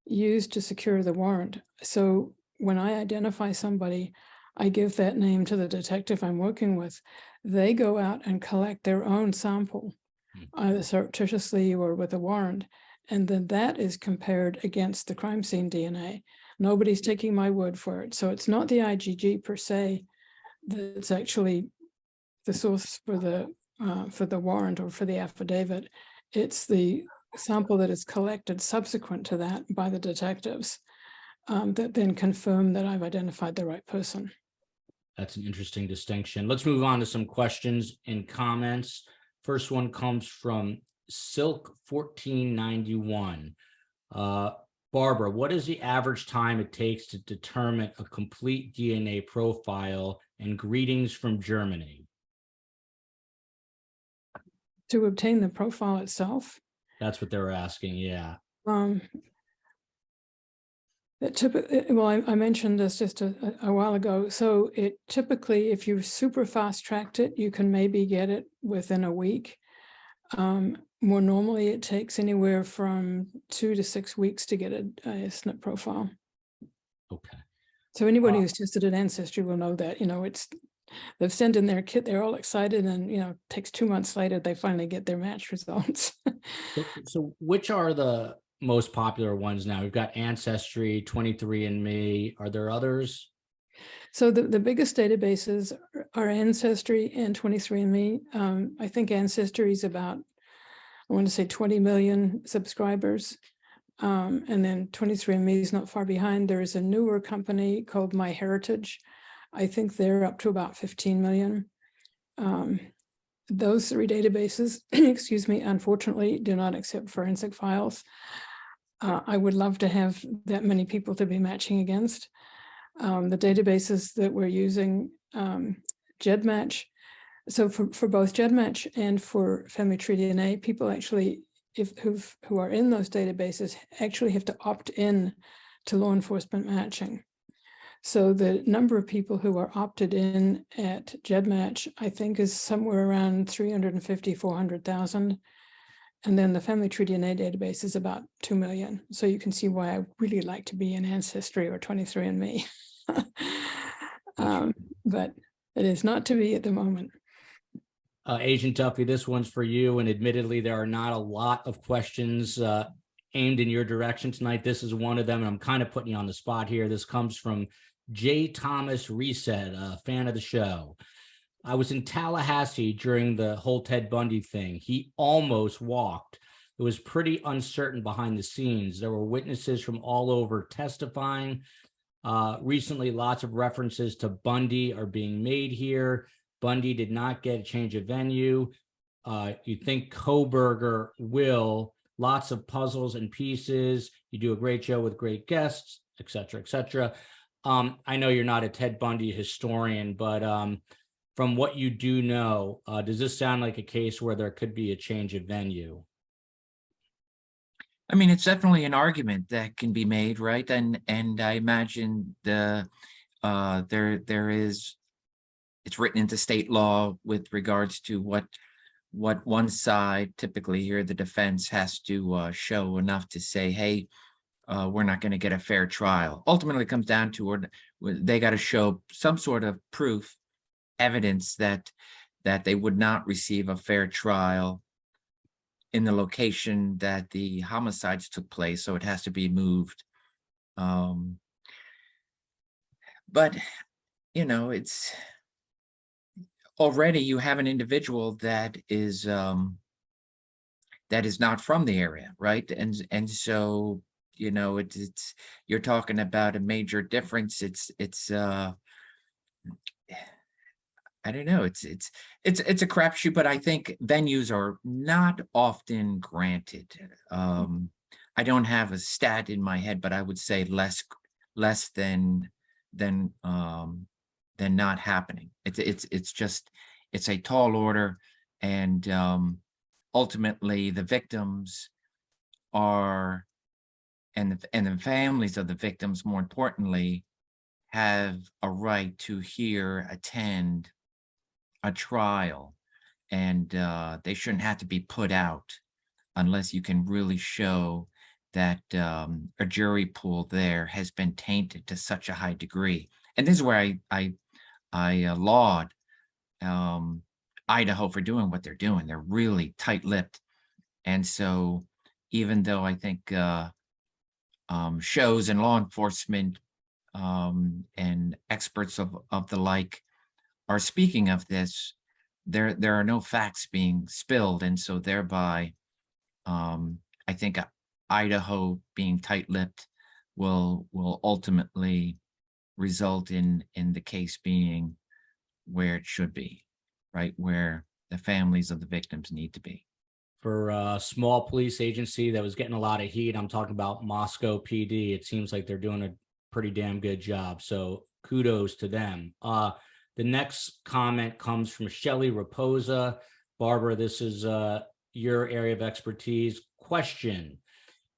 used to secure the warrant. So when I identify somebody, I give that name to the detective I'm working with. They go out and collect their own sample, either surreptitiously or with a warrant, and then that is compared against the crime scene DNA. Nobody's taking my word for it. So it's not the IgG per se that's actually the source for the warrant or for the affidavit. It's the sample that is collected subsequent to that by the detectives that then confirm that I've identified the right person. That's an interesting distinction. Let's move on to some questions and comments. First one comes from Silk 1491. Barbara, what is the average time it takes to determine a complete DNA profile? And greetings from Germany. To obtain the profile itself? That's what they were asking, yeah. Well, I mentioned this just a while ago. So it typically, if you super fast tracked it, you can maybe get it within a week. More normally, it takes anywhere from 2 to 6 weeks to get a SNP profile. Okay. So anybody who's tested an Ancestry will know that, they've sent in their kit, they're all excited, and, it takes 2 months later, they finally get their match results. So which are the most popular ones now? We've got Ancestry, 23andMe. Are there others? So the biggest databases are Ancestry and 23andMe. I think Ancestry is about, I want to say 20 million subscribers. And then 23andMe is not far behind. There is a newer company called MyHeritage. I think they're up to about 15 million. Those three databases, excuse me, unfortunately do not accept forensic files. I would love to have that many people to be matching against. The databases that we're using, GEDmatch, so for both GEDmatch and for Family Tree DNA, people actually, who are in those databases, actually have to opt in to law enforcement matching. So the number of people who are opted in at GEDmatch, I think, is somewhere around 350, 400,000. And then the Family Tree DNA database is about 2 million. So you can see why I really like to be in Ancestry or 23andMe. But it is not to be at the moment. Agent Duffy, this one's for you. And admittedly, there are not a lot of questions aimed in your direction tonight. This is one of them. And I'm kind of putting you on the spot here. This comes from J. Thomas Reset, a fan of the show. I was in Tallahassee during the whole Ted Bundy thing. He almost walked. It was pretty uncertain behind the scenes. There were witnesses from all over testifying. Recently, lots of references to Bundy are being made here. Bundy did not get a change of venue. You think Koberger will. Lots of puzzles and pieces. You do a great show with great guests, et cetera, et cetera. I know you're not a Ted Bundy historian, but from what you do know, does this sound like a case where there could be a change of venue? I mean, it's definitely an argument that can be made, right? And I imagine there is, it's written into state law with regards to what one side, typically here the defense, has to show enough to say, hey, we're not going to get a fair trial. Ultimately, it comes down to they got to show some sort of proof, evidence that they would not receive a fair trial in the location that the homicides took place. So it has to be moved. But you know, it's already you have an individual that is not from the area, right? And so, you know, it's you're talking about a major difference. It's I don't know. It's a crapshoot, but I think venues are not often granted. I don't have a stat in my head, but I would say less than not happening. It's a tall order, and ultimately the victims are, and the families of the victims, more importantly, have a right to attend a trial, and they shouldn't have to be put out unless you can really show that a jury pool there has been tainted to such a high degree. And this is where I laud Idaho for doing what they're doing. They're really tight-lipped, and so even though I think shows and law enforcement and experts of the like are speaking of this, there are no facts being spilled, and so thereby I think Idaho being tight-lipped will ultimately result in the case being where it should be, right, where the families of the victims need to be. For a small police agency that was getting a lot of heat, I'm talking about Moscow PD, it seems like they're doing a pretty damn good job, so kudos to them. The next comment comes from Shelley Raposa. Barbara, this is your area of expertise. Question: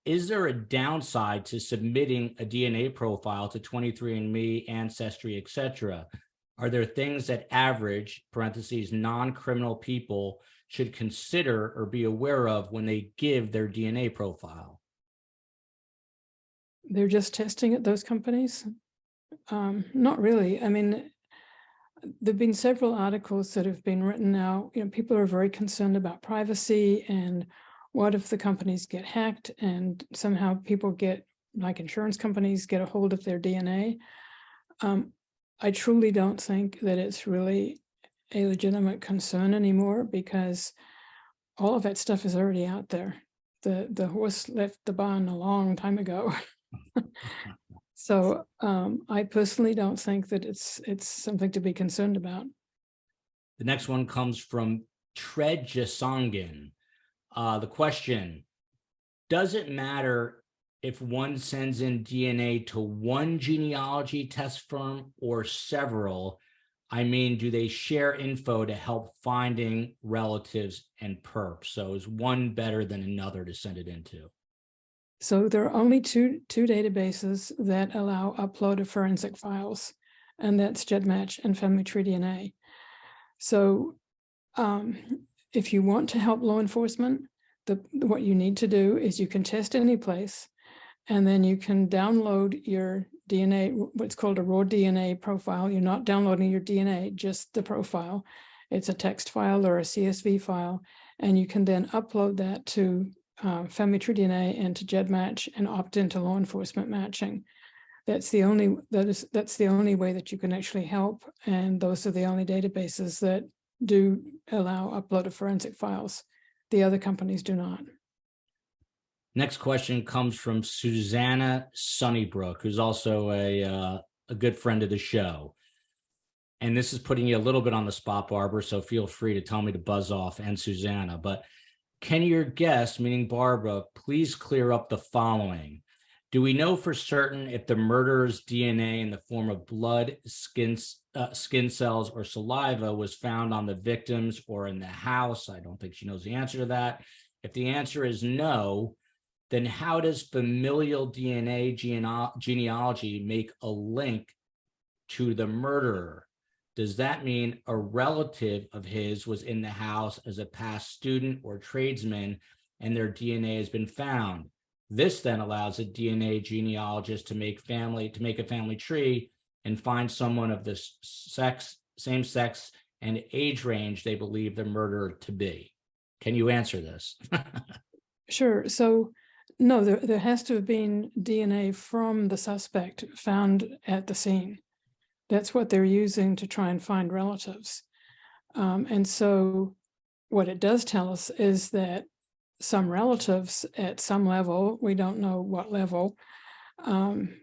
is there a downside to submitting a DNA profile to 23andMe, Ancestry, etc.? Are there things that average (parentheses non-criminal) people should consider or be aware of when they give their DNA profile? They're just testing at those companies? Not really. I mean, there've been several articles that have been written now. You know, people are very concerned about privacy and what if the companies get hacked and somehow people get, like insurance companies, get a hold of their DNA. I truly don't think that it's really a legitimate concern anymore, because all of that stuff is already out there. the horse left the barn a long time ago. So I personally don't think that it's something to be concerned about. The next one comes from Tredjasongen. The question, does it matter if one sends in DNA to one genealogy test firm or several? I mean, do they share info to help finding relatives and perps? So is one better than another to send it into? So there are only two databases that allow upload of forensic files, and that's GEDmatch and Family Tree DNA. So if you want to help law enforcement, what you need to do is you can test any place, and then you can download your DNA, what's called a raw DNA profile. You're not downloading your DNA, just the profile. It's a text file or a CSV file, and you can then upload that to Family Tree DNA and to GEDmatch and opt into law enforcement matching. That's the only way that you can actually help, and those are the only databases that do allow upload of forensic files. The other companies do not. Next question comes from Susanna Sunnybrook, who's also a good friend of the show. And this is putting you a little bit on the spot, Barbara, so feel free to tell me to buzz off, and Susanna. But can your guest, meaning Barbara, please clear up the following? Do we know for certain if the murderer's DNA in the form of blood, skin cells, or saliva was found on the victims or in the house? I don't think she knows the answer to that. If the answer is no, then how does familial DNA genealogy make a link to the murderer? Does that mean a relative of his was in the house as a past student or tradesman and their DNA has been found? This then allows a DNA genealogist to make a family tree and find someone of the same sex and age range they believe the murderer to be. Can you answer this? Sure. So no, there has to have been DNA from the suspect found at the scene. That's what they're using to try and find relatives. And so what it does tell us is that some relatives at some level, we don't know what level,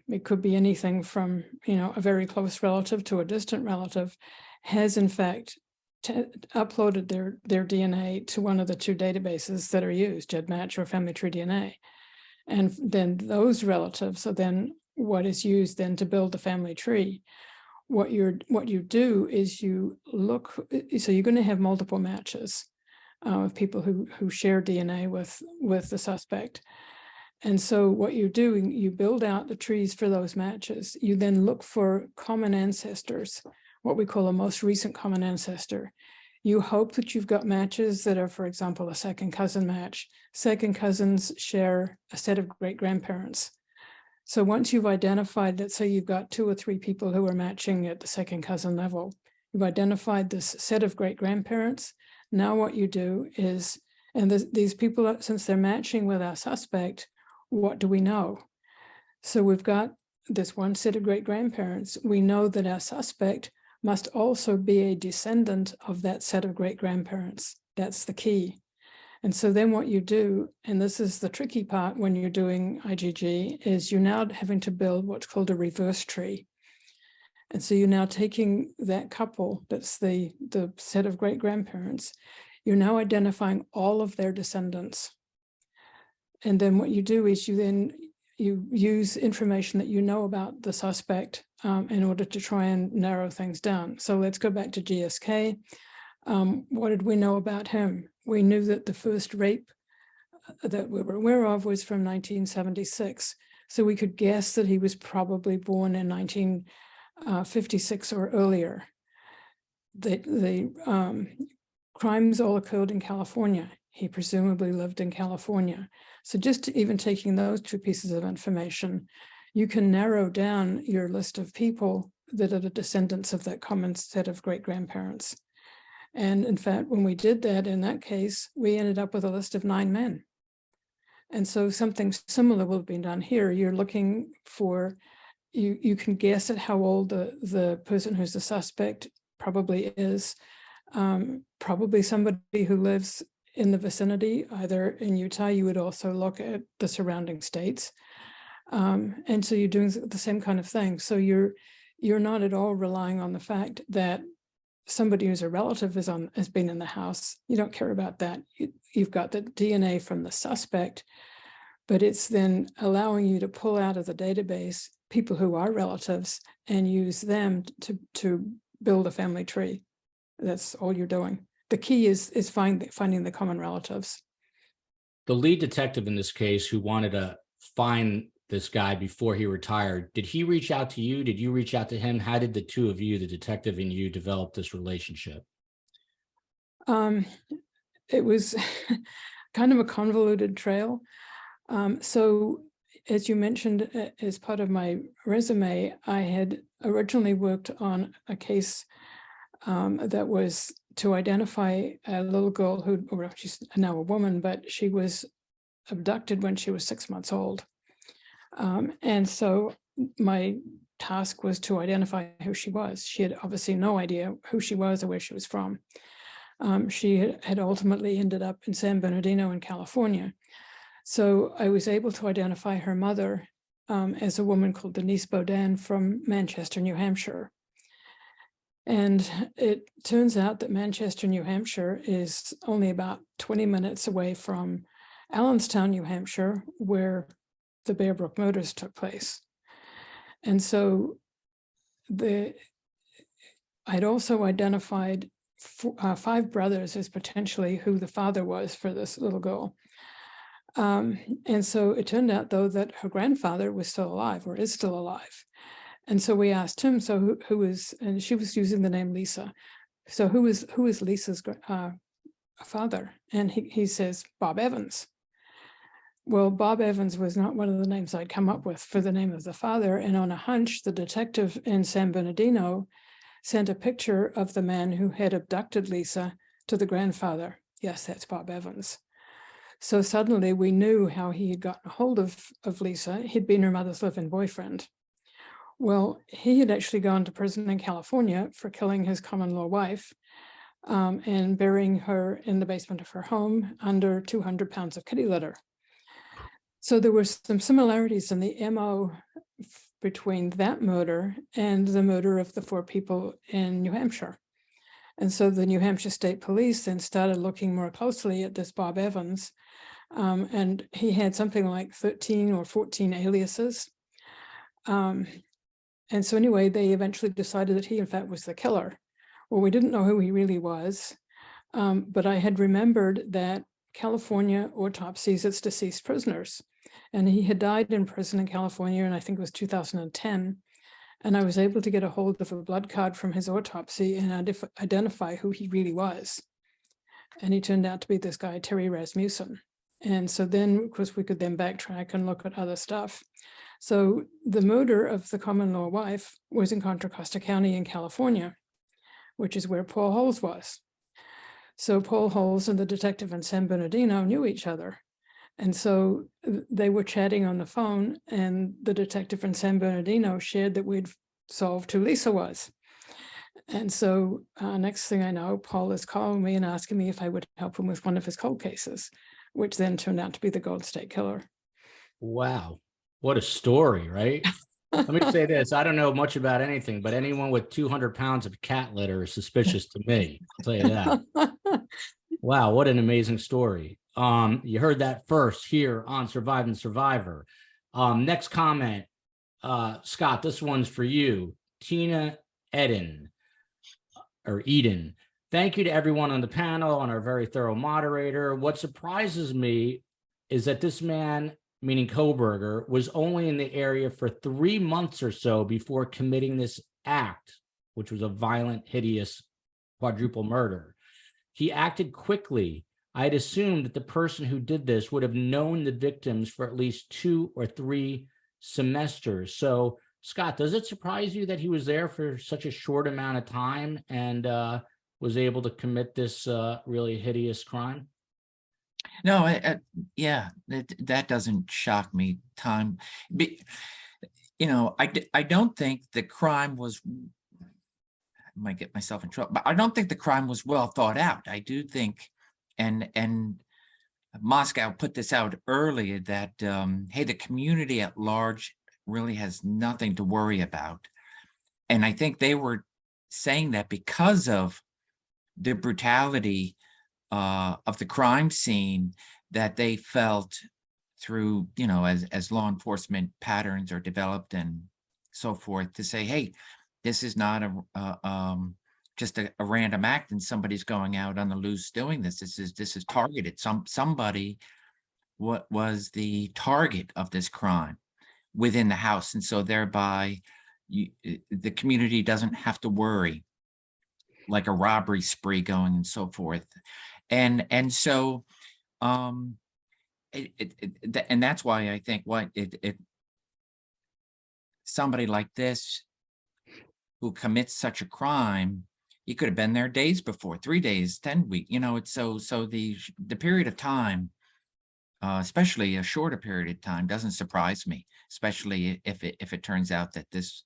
it could be anything from, a very close relative to a distant relative, has in fact uploaded their DNA to one of the two databases that are used, GEDmatch or Family Tree DNA. And then those relatives are then what is used then to build the family tree. What you do is you look, so you're going to have multiple matches of people who share DNA with the suspect. And so what you're doing, you build out the trees for those matches. You then look for common ancestors, what we call a most recent common ancestor. You hope that you've got matches that are, for example, a second cousin match. Second cousins share a set of great-grandparents. So once you've identified that, say you've got 2 or 3 people who are matching at the second cousin level, you've identified this set of great-grandparents. Now what you do is, and these people, since they're matching with our suspect, what do we know? So we've got this one set of great-grandparents. We know that our suspect must also be a descendant of that set of great-grandparents. That's the key. And so then what you do, and this is the tricky part when you're doing IgG, is you're now having to build what's called a reverse tree. And so you're now taking that couple, that's the set of great-grandparents, you're now identifying all of their descendants. And then what you do is you use information that you know about the suspect in order to try and narrow things down. So let's go back to GSK. What did we know about him? We knew that the first rape that we were aware of was from 1976. So we could guess that he was probably born in 1956 or earlier. The crimes all occurred in California. He presumably lived in California. So just even taking those 2 pieces of information, you can narrow down your list of people that are the descendants of that common set of great-grandparents. And in fact, when we did that, in that case, we ended up with a list of 9 men. And so something similar will have been done here. You're looking for, you can guess at how old the person who's the suspect probably is, probably somebody who lives in the vicinity. Either in Utah, you would also look at the surrounding states. And so you're doing the same kind of thing. So you're not at all relying on the fact that somebody who's a relative has been in the house. You don't care about that. You've got the DNA from the suspect, but it's then allowing you to pull out of the database people who are relatives and use them to build a family tree. That's all you're doing. The key is finding the common relatives. The lead detective in this case, who wanted to find this guy before he retired, did he reach out to you? Did you reach out to him? How did the two of you, the detective and you, develop this relationship? It was kind of a convoluted trail. So as you mentioned, as part of my resume, I had originally worked on a case that was to identify a little girl she's now a woman, but she was abducted when she was 6 months old. And so my task was to identify who she was. She had obviously no idea who she was or where she was from. She had ultimately ended up in San Bernardino in California. So I was able to identify her mother as a woman called Denise Bodan from Manchester, New Hampshire. And it turns out that Manchester, New Hampshire is only about 20 minutes away from Allenstown, New Hampshire, where the Bear Brook murders took place. And so I'd also identified 5 brothers as potentially who the father was for this little girl. And so it turned out, though, that her grandfather was still alive, or is still alive. And so we asked him, so who is, and she was using the name Lisa. So who is Lisa's father? And he says, Bob Evans. Well, Bob Evans was not one of the names I'd come up with for the name of the father. And on a hunch, the detective in San Bernardino sent a picture of the man who had abducted Lisa to the grandfather. Yes, that's Bob Evans. So suddenly we knew how he had gotten a hold of Lisa. He'd been her mother's live-in boyfriend. Well, he had actually gone to prison in California for killing his common law wife and burying her in the basement of her home under 200 pounds of kitty litter. So there were some similarities in the MO between that murder and the murder of the 4 people in New Hampshire. And so the New Hampshire State Police then started looking more closely at this Bob Evans, and he had something like 13 or 14 aliases. And so anyway, they eventually decided that he, in fact, was the killer. Well, we didn't know who he really was, but I had remembered that California autopsies its deceased prisoners. And he had died in prison in California, and I think it was 2010. And I was able to get a hold of a blood card from his autopsy and identify who he really was. And he turned out to be this guy, Terry Rasmussen. And so then, of course, we could then backtrack and look at other stuff. So the murder of the common law wife was in Contra Costa County in California, which is where Paul Holes was. So Paul Holes and the detective in San Bernardino knew each other. And so they were chatting on the phone, and the detective in San Bernardino shared that we'd solved who Lisa was. And so next thing I know, Paul is calling me and asking me if I would help him with one of his cold cases, which then turned out to be the Golden State Killer. Wow. What a story, right? Let me say this. I don't know much about anything, but anyone with 200 pounds of cat litter is suspicious to me. I'll tell you that. Wow, what an amazing story. You heard that first here on Surviving Survivor. Next comment, Scott, this one's for you. Tina Eden. Thank you to everyone on the panel and our very thorough moderator. What surprises me is that this man, meaning Kohberger, was only in the area for 3 months or so before committing this act, which was a violent, hideous quadruple murder. He acted quickly. I had assumed that the person who did this would have known the victims for at least 2 or 3 semesters. So, Scott, does it surprise you that he was there for such a short amount of time and was able to commit this really hideous crime? No, that doesn't shock me. I don't think the crime was, I might get myself in trouble, but I don't think the crime was well thought out. I do think and Moscow put this out earlier that, hey, the community at large really has nothing to worry about. And I think they were saying that because of the brutality of the crime scene, that they felt through, as law enforcement patterns are developed and so forth, to say, hey, this is not just a random act and somebody's going out on the loose doing this. This is targeted. Somebody was the target of this crime within the house, and so thereby the community doesn't have to worry like a robbery spree going and so forth. And so and that's why I think somebody like this who commits such a crime, he could have been there days before, 3 days, 10 weeks, it's so the period of time, especially a shorter period of time, doesn't surprise me, especially if it turns out that this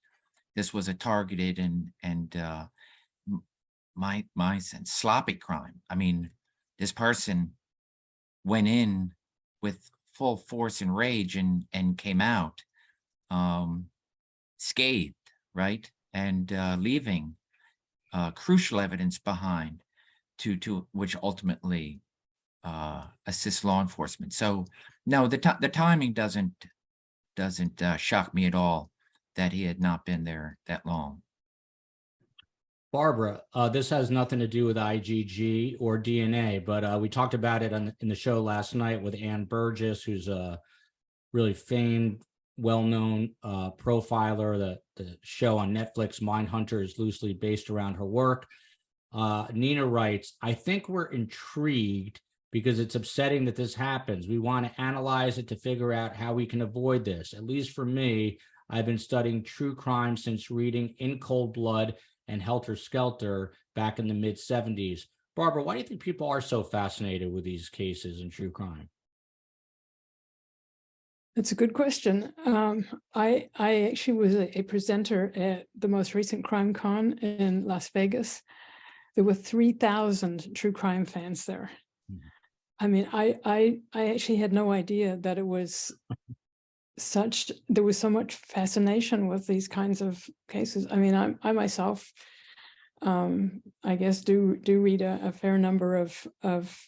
was a targeted and my sense, sloppy crime. I mean, this person went in with full force and rage and came out scathed, right? And leaving crucial evidence behind to which ultimately assists law enforcement. So no, the timing doesn't shock me at all that he had not been there that long. Barbara, this has nothing to do with IgG or DNA, but we talked about it in the show last night with Ann Burgess, who's a really famed, well-known profiler. The show on Netflix, Mindhunter, is loosely based around her work. Nina writes, I think we're intrigued because it's upsetting that this happens. We want to analyze it to figure out how we can avoid this. At least for me, I've been studying true crime since reading In Cold Blood and Helter Skelter back in the mid-70s. Barbara, why do you think people are so fascinated with these cases in true crime? That's a good question. I actually was a presenter at the most recent Crime Con in Las Vegas. There were 3,000 true crime fans there. Mm-hmm. I mean, I actually had no idea that it was there was so much fascination with these kinds of cases. I mean, I myself, I guess, do read a fair number of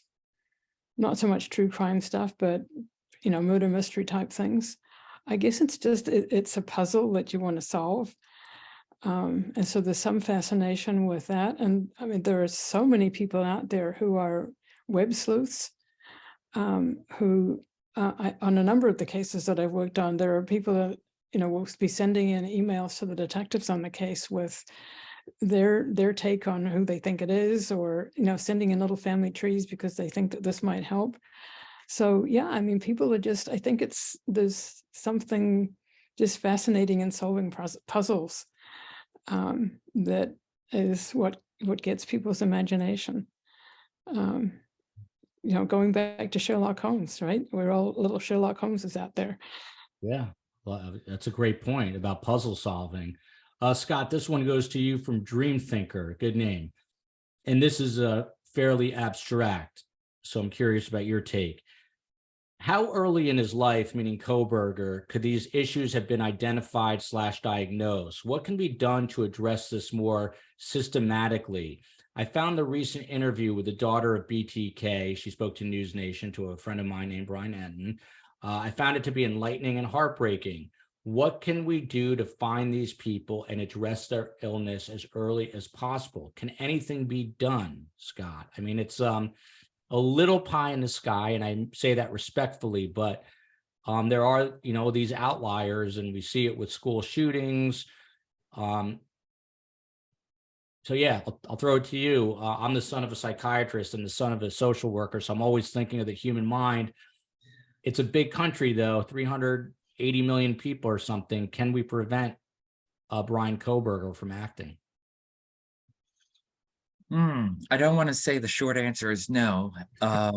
not so much true crime stuff, but murder mystery type things. I guess it's just it's a puzzle that you want to solve, and so there's some fascination with that. And I mean, there are so many people out there who are web sleuths, who on a number of the cases that I've worked on, there are people that will be sending in emails to the detectives on the case with their take on who they think it is, or sending in little family trees because they think that this might help. So yeah, I mean, people are just, I think there's something just fascinating in solving puzzles that is what gets people's imagination. Going back to Sherlock Holmes, right? We're all little Sherlock Holmeses out there. Yeah, well, that's a great point about puzzle solving. Scott, this one goes to you from Dream Thinker, good name. And this is fairly abstract, so I'm curious about your take. How early in his life, meaning Kohberger, could these issues have been identified / diagnosed? What can be done to address this more systematically? I found the recent interview with the daughter of BTK. She spoke to News Nation, to a friend of mine named Brian Enton. I found it to be enlightening and heartbreaking. What can we do to find these people and address their illness as early as possible? Can anything be done, Scott? I mean, it's a little pie in the sky, and I say that respectfully, but there are, these outliers, and we see it with school shootings. So yeah, I'll throw it to you. I'm the son of a psychiatrist and the son of a social worker, so I'm always thinking of the human mind. It's a big country, though, 380 million people or something. Can we prevent Brian Kohberger from acting? I don't want to say the short answer is no. I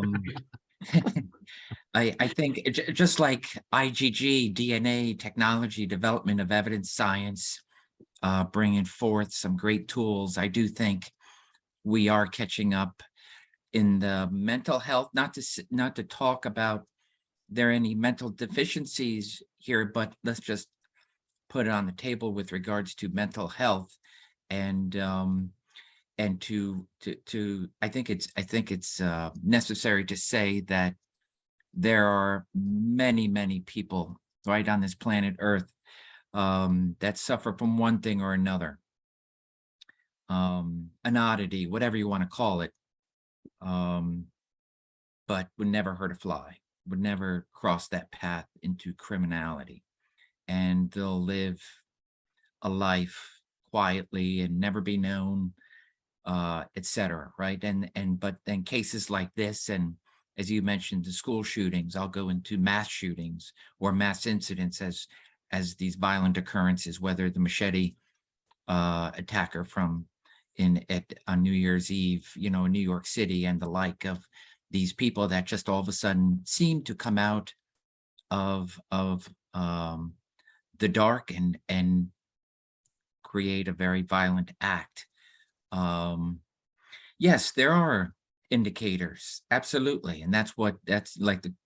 think just like IgG, DNA, technology, development of evidence science, bringing forth some great tools, I do think we are catching up. in the mental health, not to talk about there are any mental deficiencies here, but let's just put it on the table with regards to mental health. And to I think it's necessary to say that there are many people right on this planet Earth that suffer from one thing or another, an oddity, whatever you want to call it, but would never hurt a fly, would never cross that path into criminality, and they'll live a life quietly and never be known, etc. Right? But then cases like this, and as you mentioned, the school shootings, I'll go into mass shootings or mass incidents as these violent occurrences, whether the machete attacker on New Year's Eve, in New York City, and the like, of these people that just all of a sudden seem to come out of the dark and create a very violent act. Yes, there are indicators, absolutely, and that's like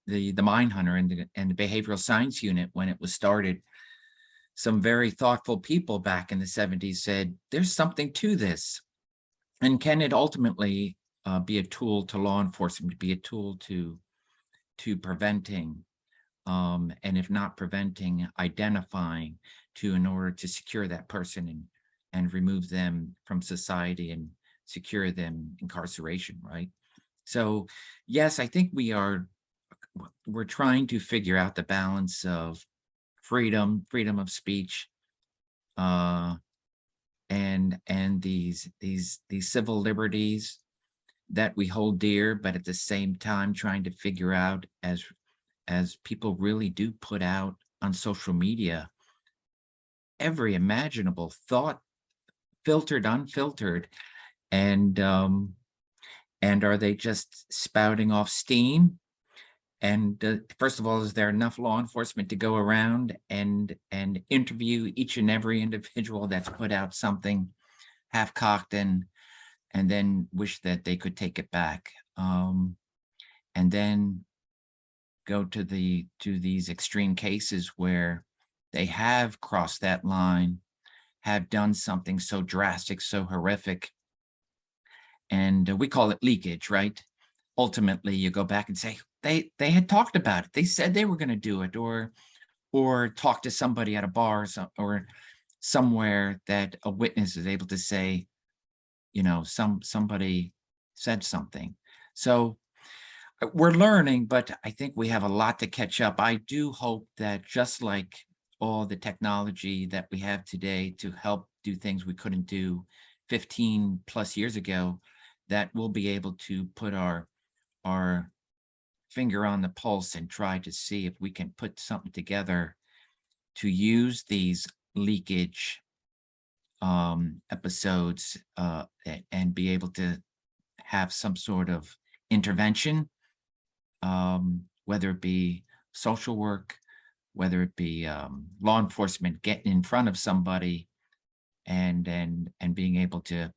the Mind Hunter and the behavioral science unit, when it was started. Some very thoughtful people back in the 70s said, there's something to this. And can it ultimately be a tool to law enforcement, be a tool to preventing, and if not preventing, identifying, in order to secure that person and remove them from society and secure them incarceration, right? So yes, I think we're trying to figure out the balance of freedom of speech, and these civil liberties that we hold dear, but at the same time trying to figure out, as people really do put out on social media, every imaginable thought, filtered, unfiltered, and are they just spouting off steam? And first of all, is there enough law enforcement to go around and interview each and every individual that's put out something half-cocked and then wish that they could take it back, and then go to these extreme cases where they have crossed that line, have done something so drastic, so horrific, and we call it leakage, right? Ultimately, you go back and say, they had talked about it. They said they were going to do it, or talk to somebody at a bar or somewhere that a witness is able to say, somebody said something. So we're learning, but I think we have a lot to catch up. I do hope that, just like all the technology that we have today to help do things we couldn't do 15 plus years ago, that we'll be able to put our finger on the pulse and try to see if we can put something together to use these leakage episodes and be able to have some sort of intervention, whether it be social work, whether it be law enforcement getting in front of somebody and being able to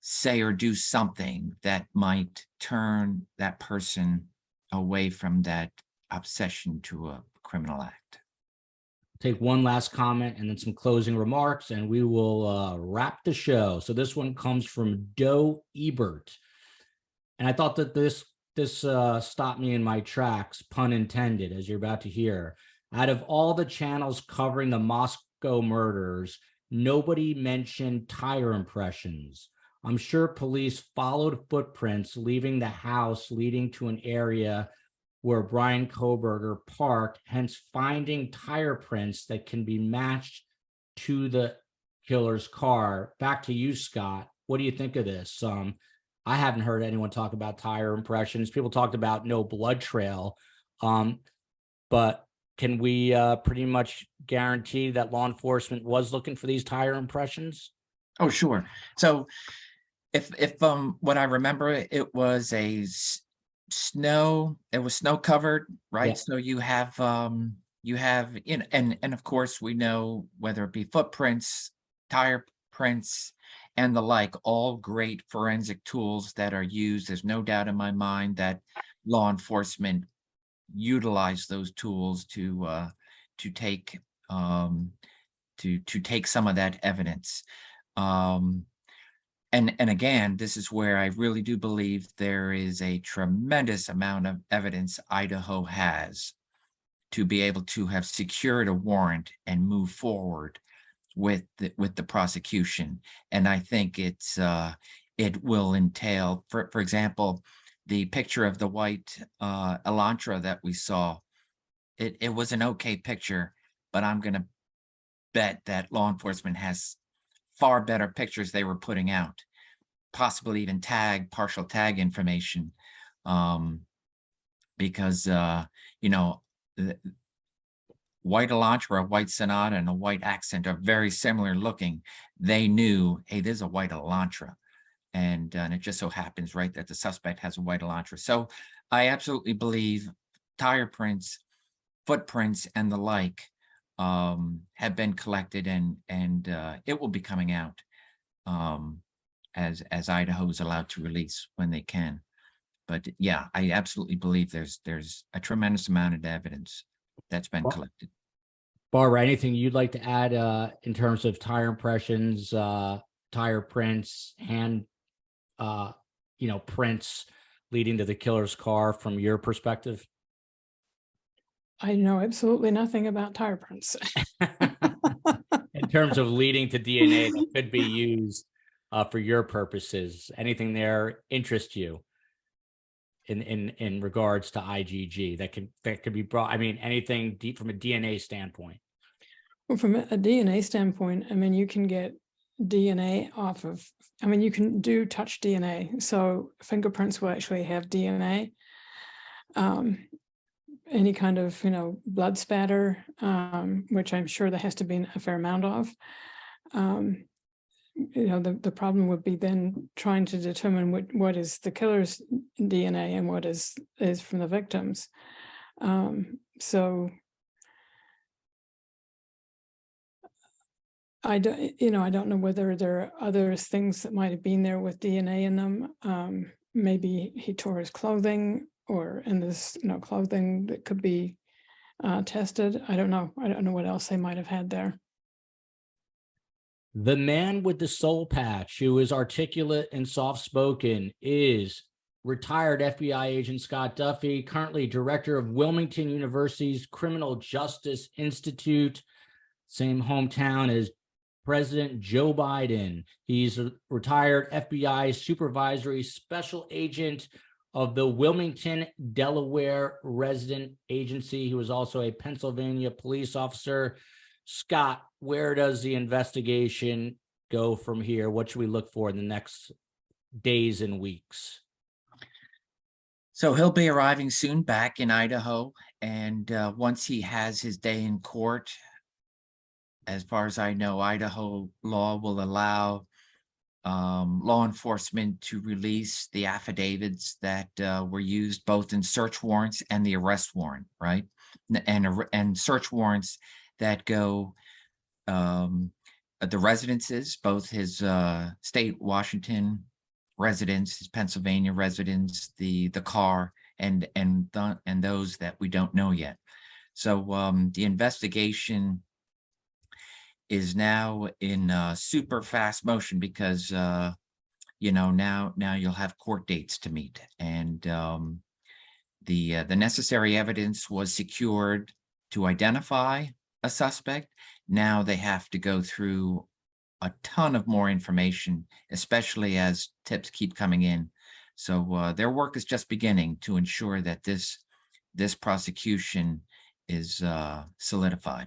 say or do something that might turn that person away from that obsession to a criminal act. Take one last comment and then some closing remarks, and we will wrap the show. So this one comes from Doe Ebert, and I thought that this stopped me in my tracks, pun intended, as you're about to hear. Out of all the channels covering the Moscow murders, nobody mentioned tire impressions. I'm sure police followed footprints leaving the house leading to an area where Brian Kohberger parked, hence finding tire prints that can be matched to the killer's car. Back to you, Scott. What do you think of this? I haven't heard anyone talk about tire impressions. People talked about no blood trail, but can we pretty much guarantee that law enforcement was looking for these tire impressions? Oh, sure. So if what I remember, it was snow covered, right? Yeah. So you have and of course we know, whether it be footprints, tire prints, and the like, all great forensic tools that are used. There's no doubt in my mind that law enforcement utilize those tools to take to take some of that evidence. And again, this is where I really do believe there is a tremendous amount of evidence Idaho has to be able to have secured a warrant and move forward with the prosecution. And I think it will entail, for example, the picture of the white Elantra that we saw. It was an okay picture, but I'm going to bet that law enforcement has far better pictures they were putting out, possibly even partial tag information, because you know, the white Elantra, a white Sonata, and a white Accent are very similar looking. They knew, hey, there's a white Elantra, and it just so happens, right, that the suspect has a white Elantra. So I absolutely believe tire prints, footprints, and the like have been collected, and it will be coming out as Idaho is allowed to release when they can. But yeah, I absolutely believe there's a tremendous amount of evidence that's been collected. Barbara, anything you'd like to add in terms of tire impressions, tire prints, hand prints leading to the killer's car from your perspective? I know absolutely nothing about tire prints. In terms of leading to DNA that could be used for your purposes, anything there interest you in regards to IgG that could be brought? I mean, anything deep from a DNA standpoint? Well, from a DNA standpoint, I mean, you can get DNA off of, I mean, you can do touch DNA. So fingerprints will actually have DNA. Any kind of, blood spatter, which I'm sure there has to be a fair amount of. The problem would be then trying to determine what is the killer's DNA and what is from the victims. So I don't know whether there are other things that might have been there with DNA in them. Maybe he tore his clothing, or in this clothing that could be tested. I don't know what else they might have had there. The man with the soul patch, who is articulate and soft-spoken, is retired FBI agent Scott Duffy, currently director of Wilmington University's Criminal Justice Institute, same hometown as President Joe Biden. He's a retired FBI supervisory special agent of the Wilmington, Delaware resident agency. He was also a Pennsylvania police officer. Scott, where does the investigation go from here? What should we look for in the next days and weeks? So he'll be arriving soon back in Idaho. And once he has his day in court, as far as I know, Idaho law will allow law enforcement to release the affidavits that were used both in search warrants and the arrest warrant, right? And search warrants that go the residences, both his state Washington residence, his Pennsylvania residence, the car, and those that we don't know yet. So the investigation is now in super fast motion because now you'll have court dates to meet, and the necessary evidence was secured to identify a suspect. Now they have to go through a ton of more information, especially as tips keep coming in. So their work is just beginning to ensure that this prosecution is solidified.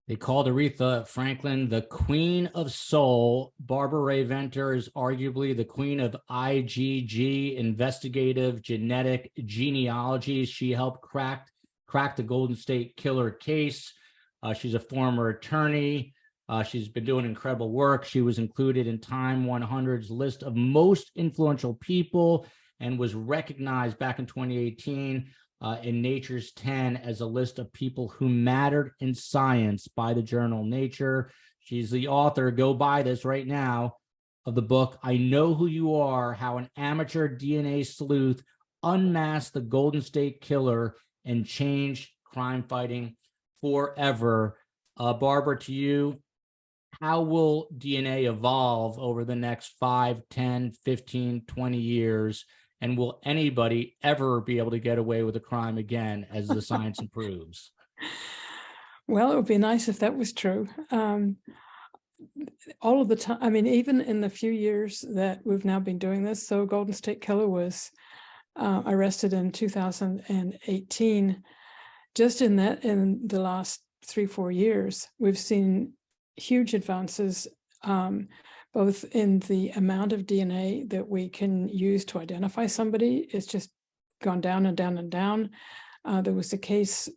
They called Aretha Franklin the Queen of Soul. Barbara Rae-Venter is arguably the queen of IgG, investigative genetic genealogy. She helped crack the Golden State Killer case. She's a former attorney. She's been doing incredible work. She was included in Time 100's list of most influential people and was recognized back in 2018 in Nature's 10 as a list of people who mattered in science by the journal Nature. She's the author. Go buy this right now of the book, I Know Who You Are, How an Amateur DNA Sleuth Unmasked the Golden State Killer and Changed Crime Fighting Forever. Barbara, to you, how will DNA evolve over the next 5, 10, 15, 20 years? And will anybody ever be able to get away with a crime again as the science improves? Well, it would be nice if that was true. All of the time, I mean, even in the few years that we've now been doing this, so Golden State Killer was arrested in 2018. Just in the last 3-4 years, we've seen huge advances, both in the amount of DNA that we can use to identify somebody. It's just gone down and down and down. There was a case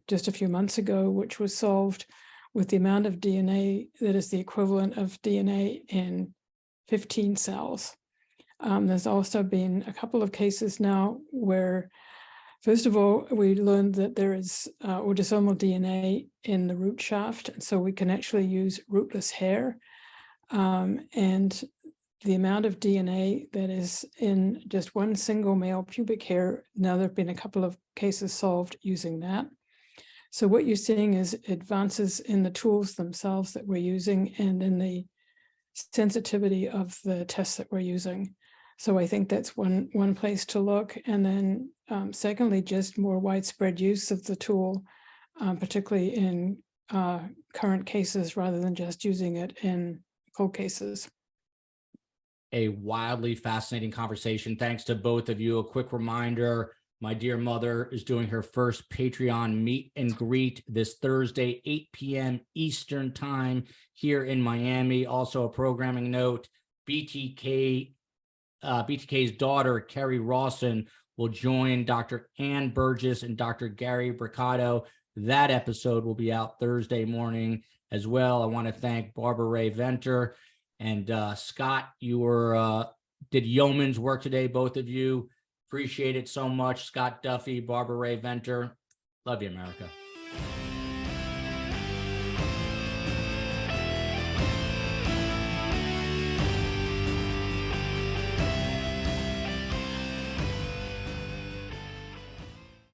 just a few months ago, which was solved with the amount of DNA that is the equivalent of DNA in 15 cells. There's also been a couple of cases now where, first of all, we learned that there is autosomal DNA in the root shaft, so we can actually use rootless hair. And the amount of DNA that is in just one single male pubic hair, now there have been a couple of cases solved using that. So what you're seeing is advances in the tools themselves that we're using and in the sensitivity of the tests that we're using. So I think that's one place to look. And then secondly, just more widespread use of the tool, particularly in current cases rather than just using it in cold cases. A wildly fascinating conversation. Thanks to both of you. A quick reminder, my dear mother is doing her first Patreon meet and greet this Thursday, 8 p.m. Eastern time here in Miami. Also a programming note, BTK's daughter, Kerry Rawson, will join Dr. Ann Burgess and Dr. Gary Bricado. That episode will be out Thursday morning as well. I want to thank Barbara Rae-Venter and Scott. You did yeoman's work today, both of you. Appreciate it so much. Scott Duffy, Barbara Rae-Venter. Love you, America.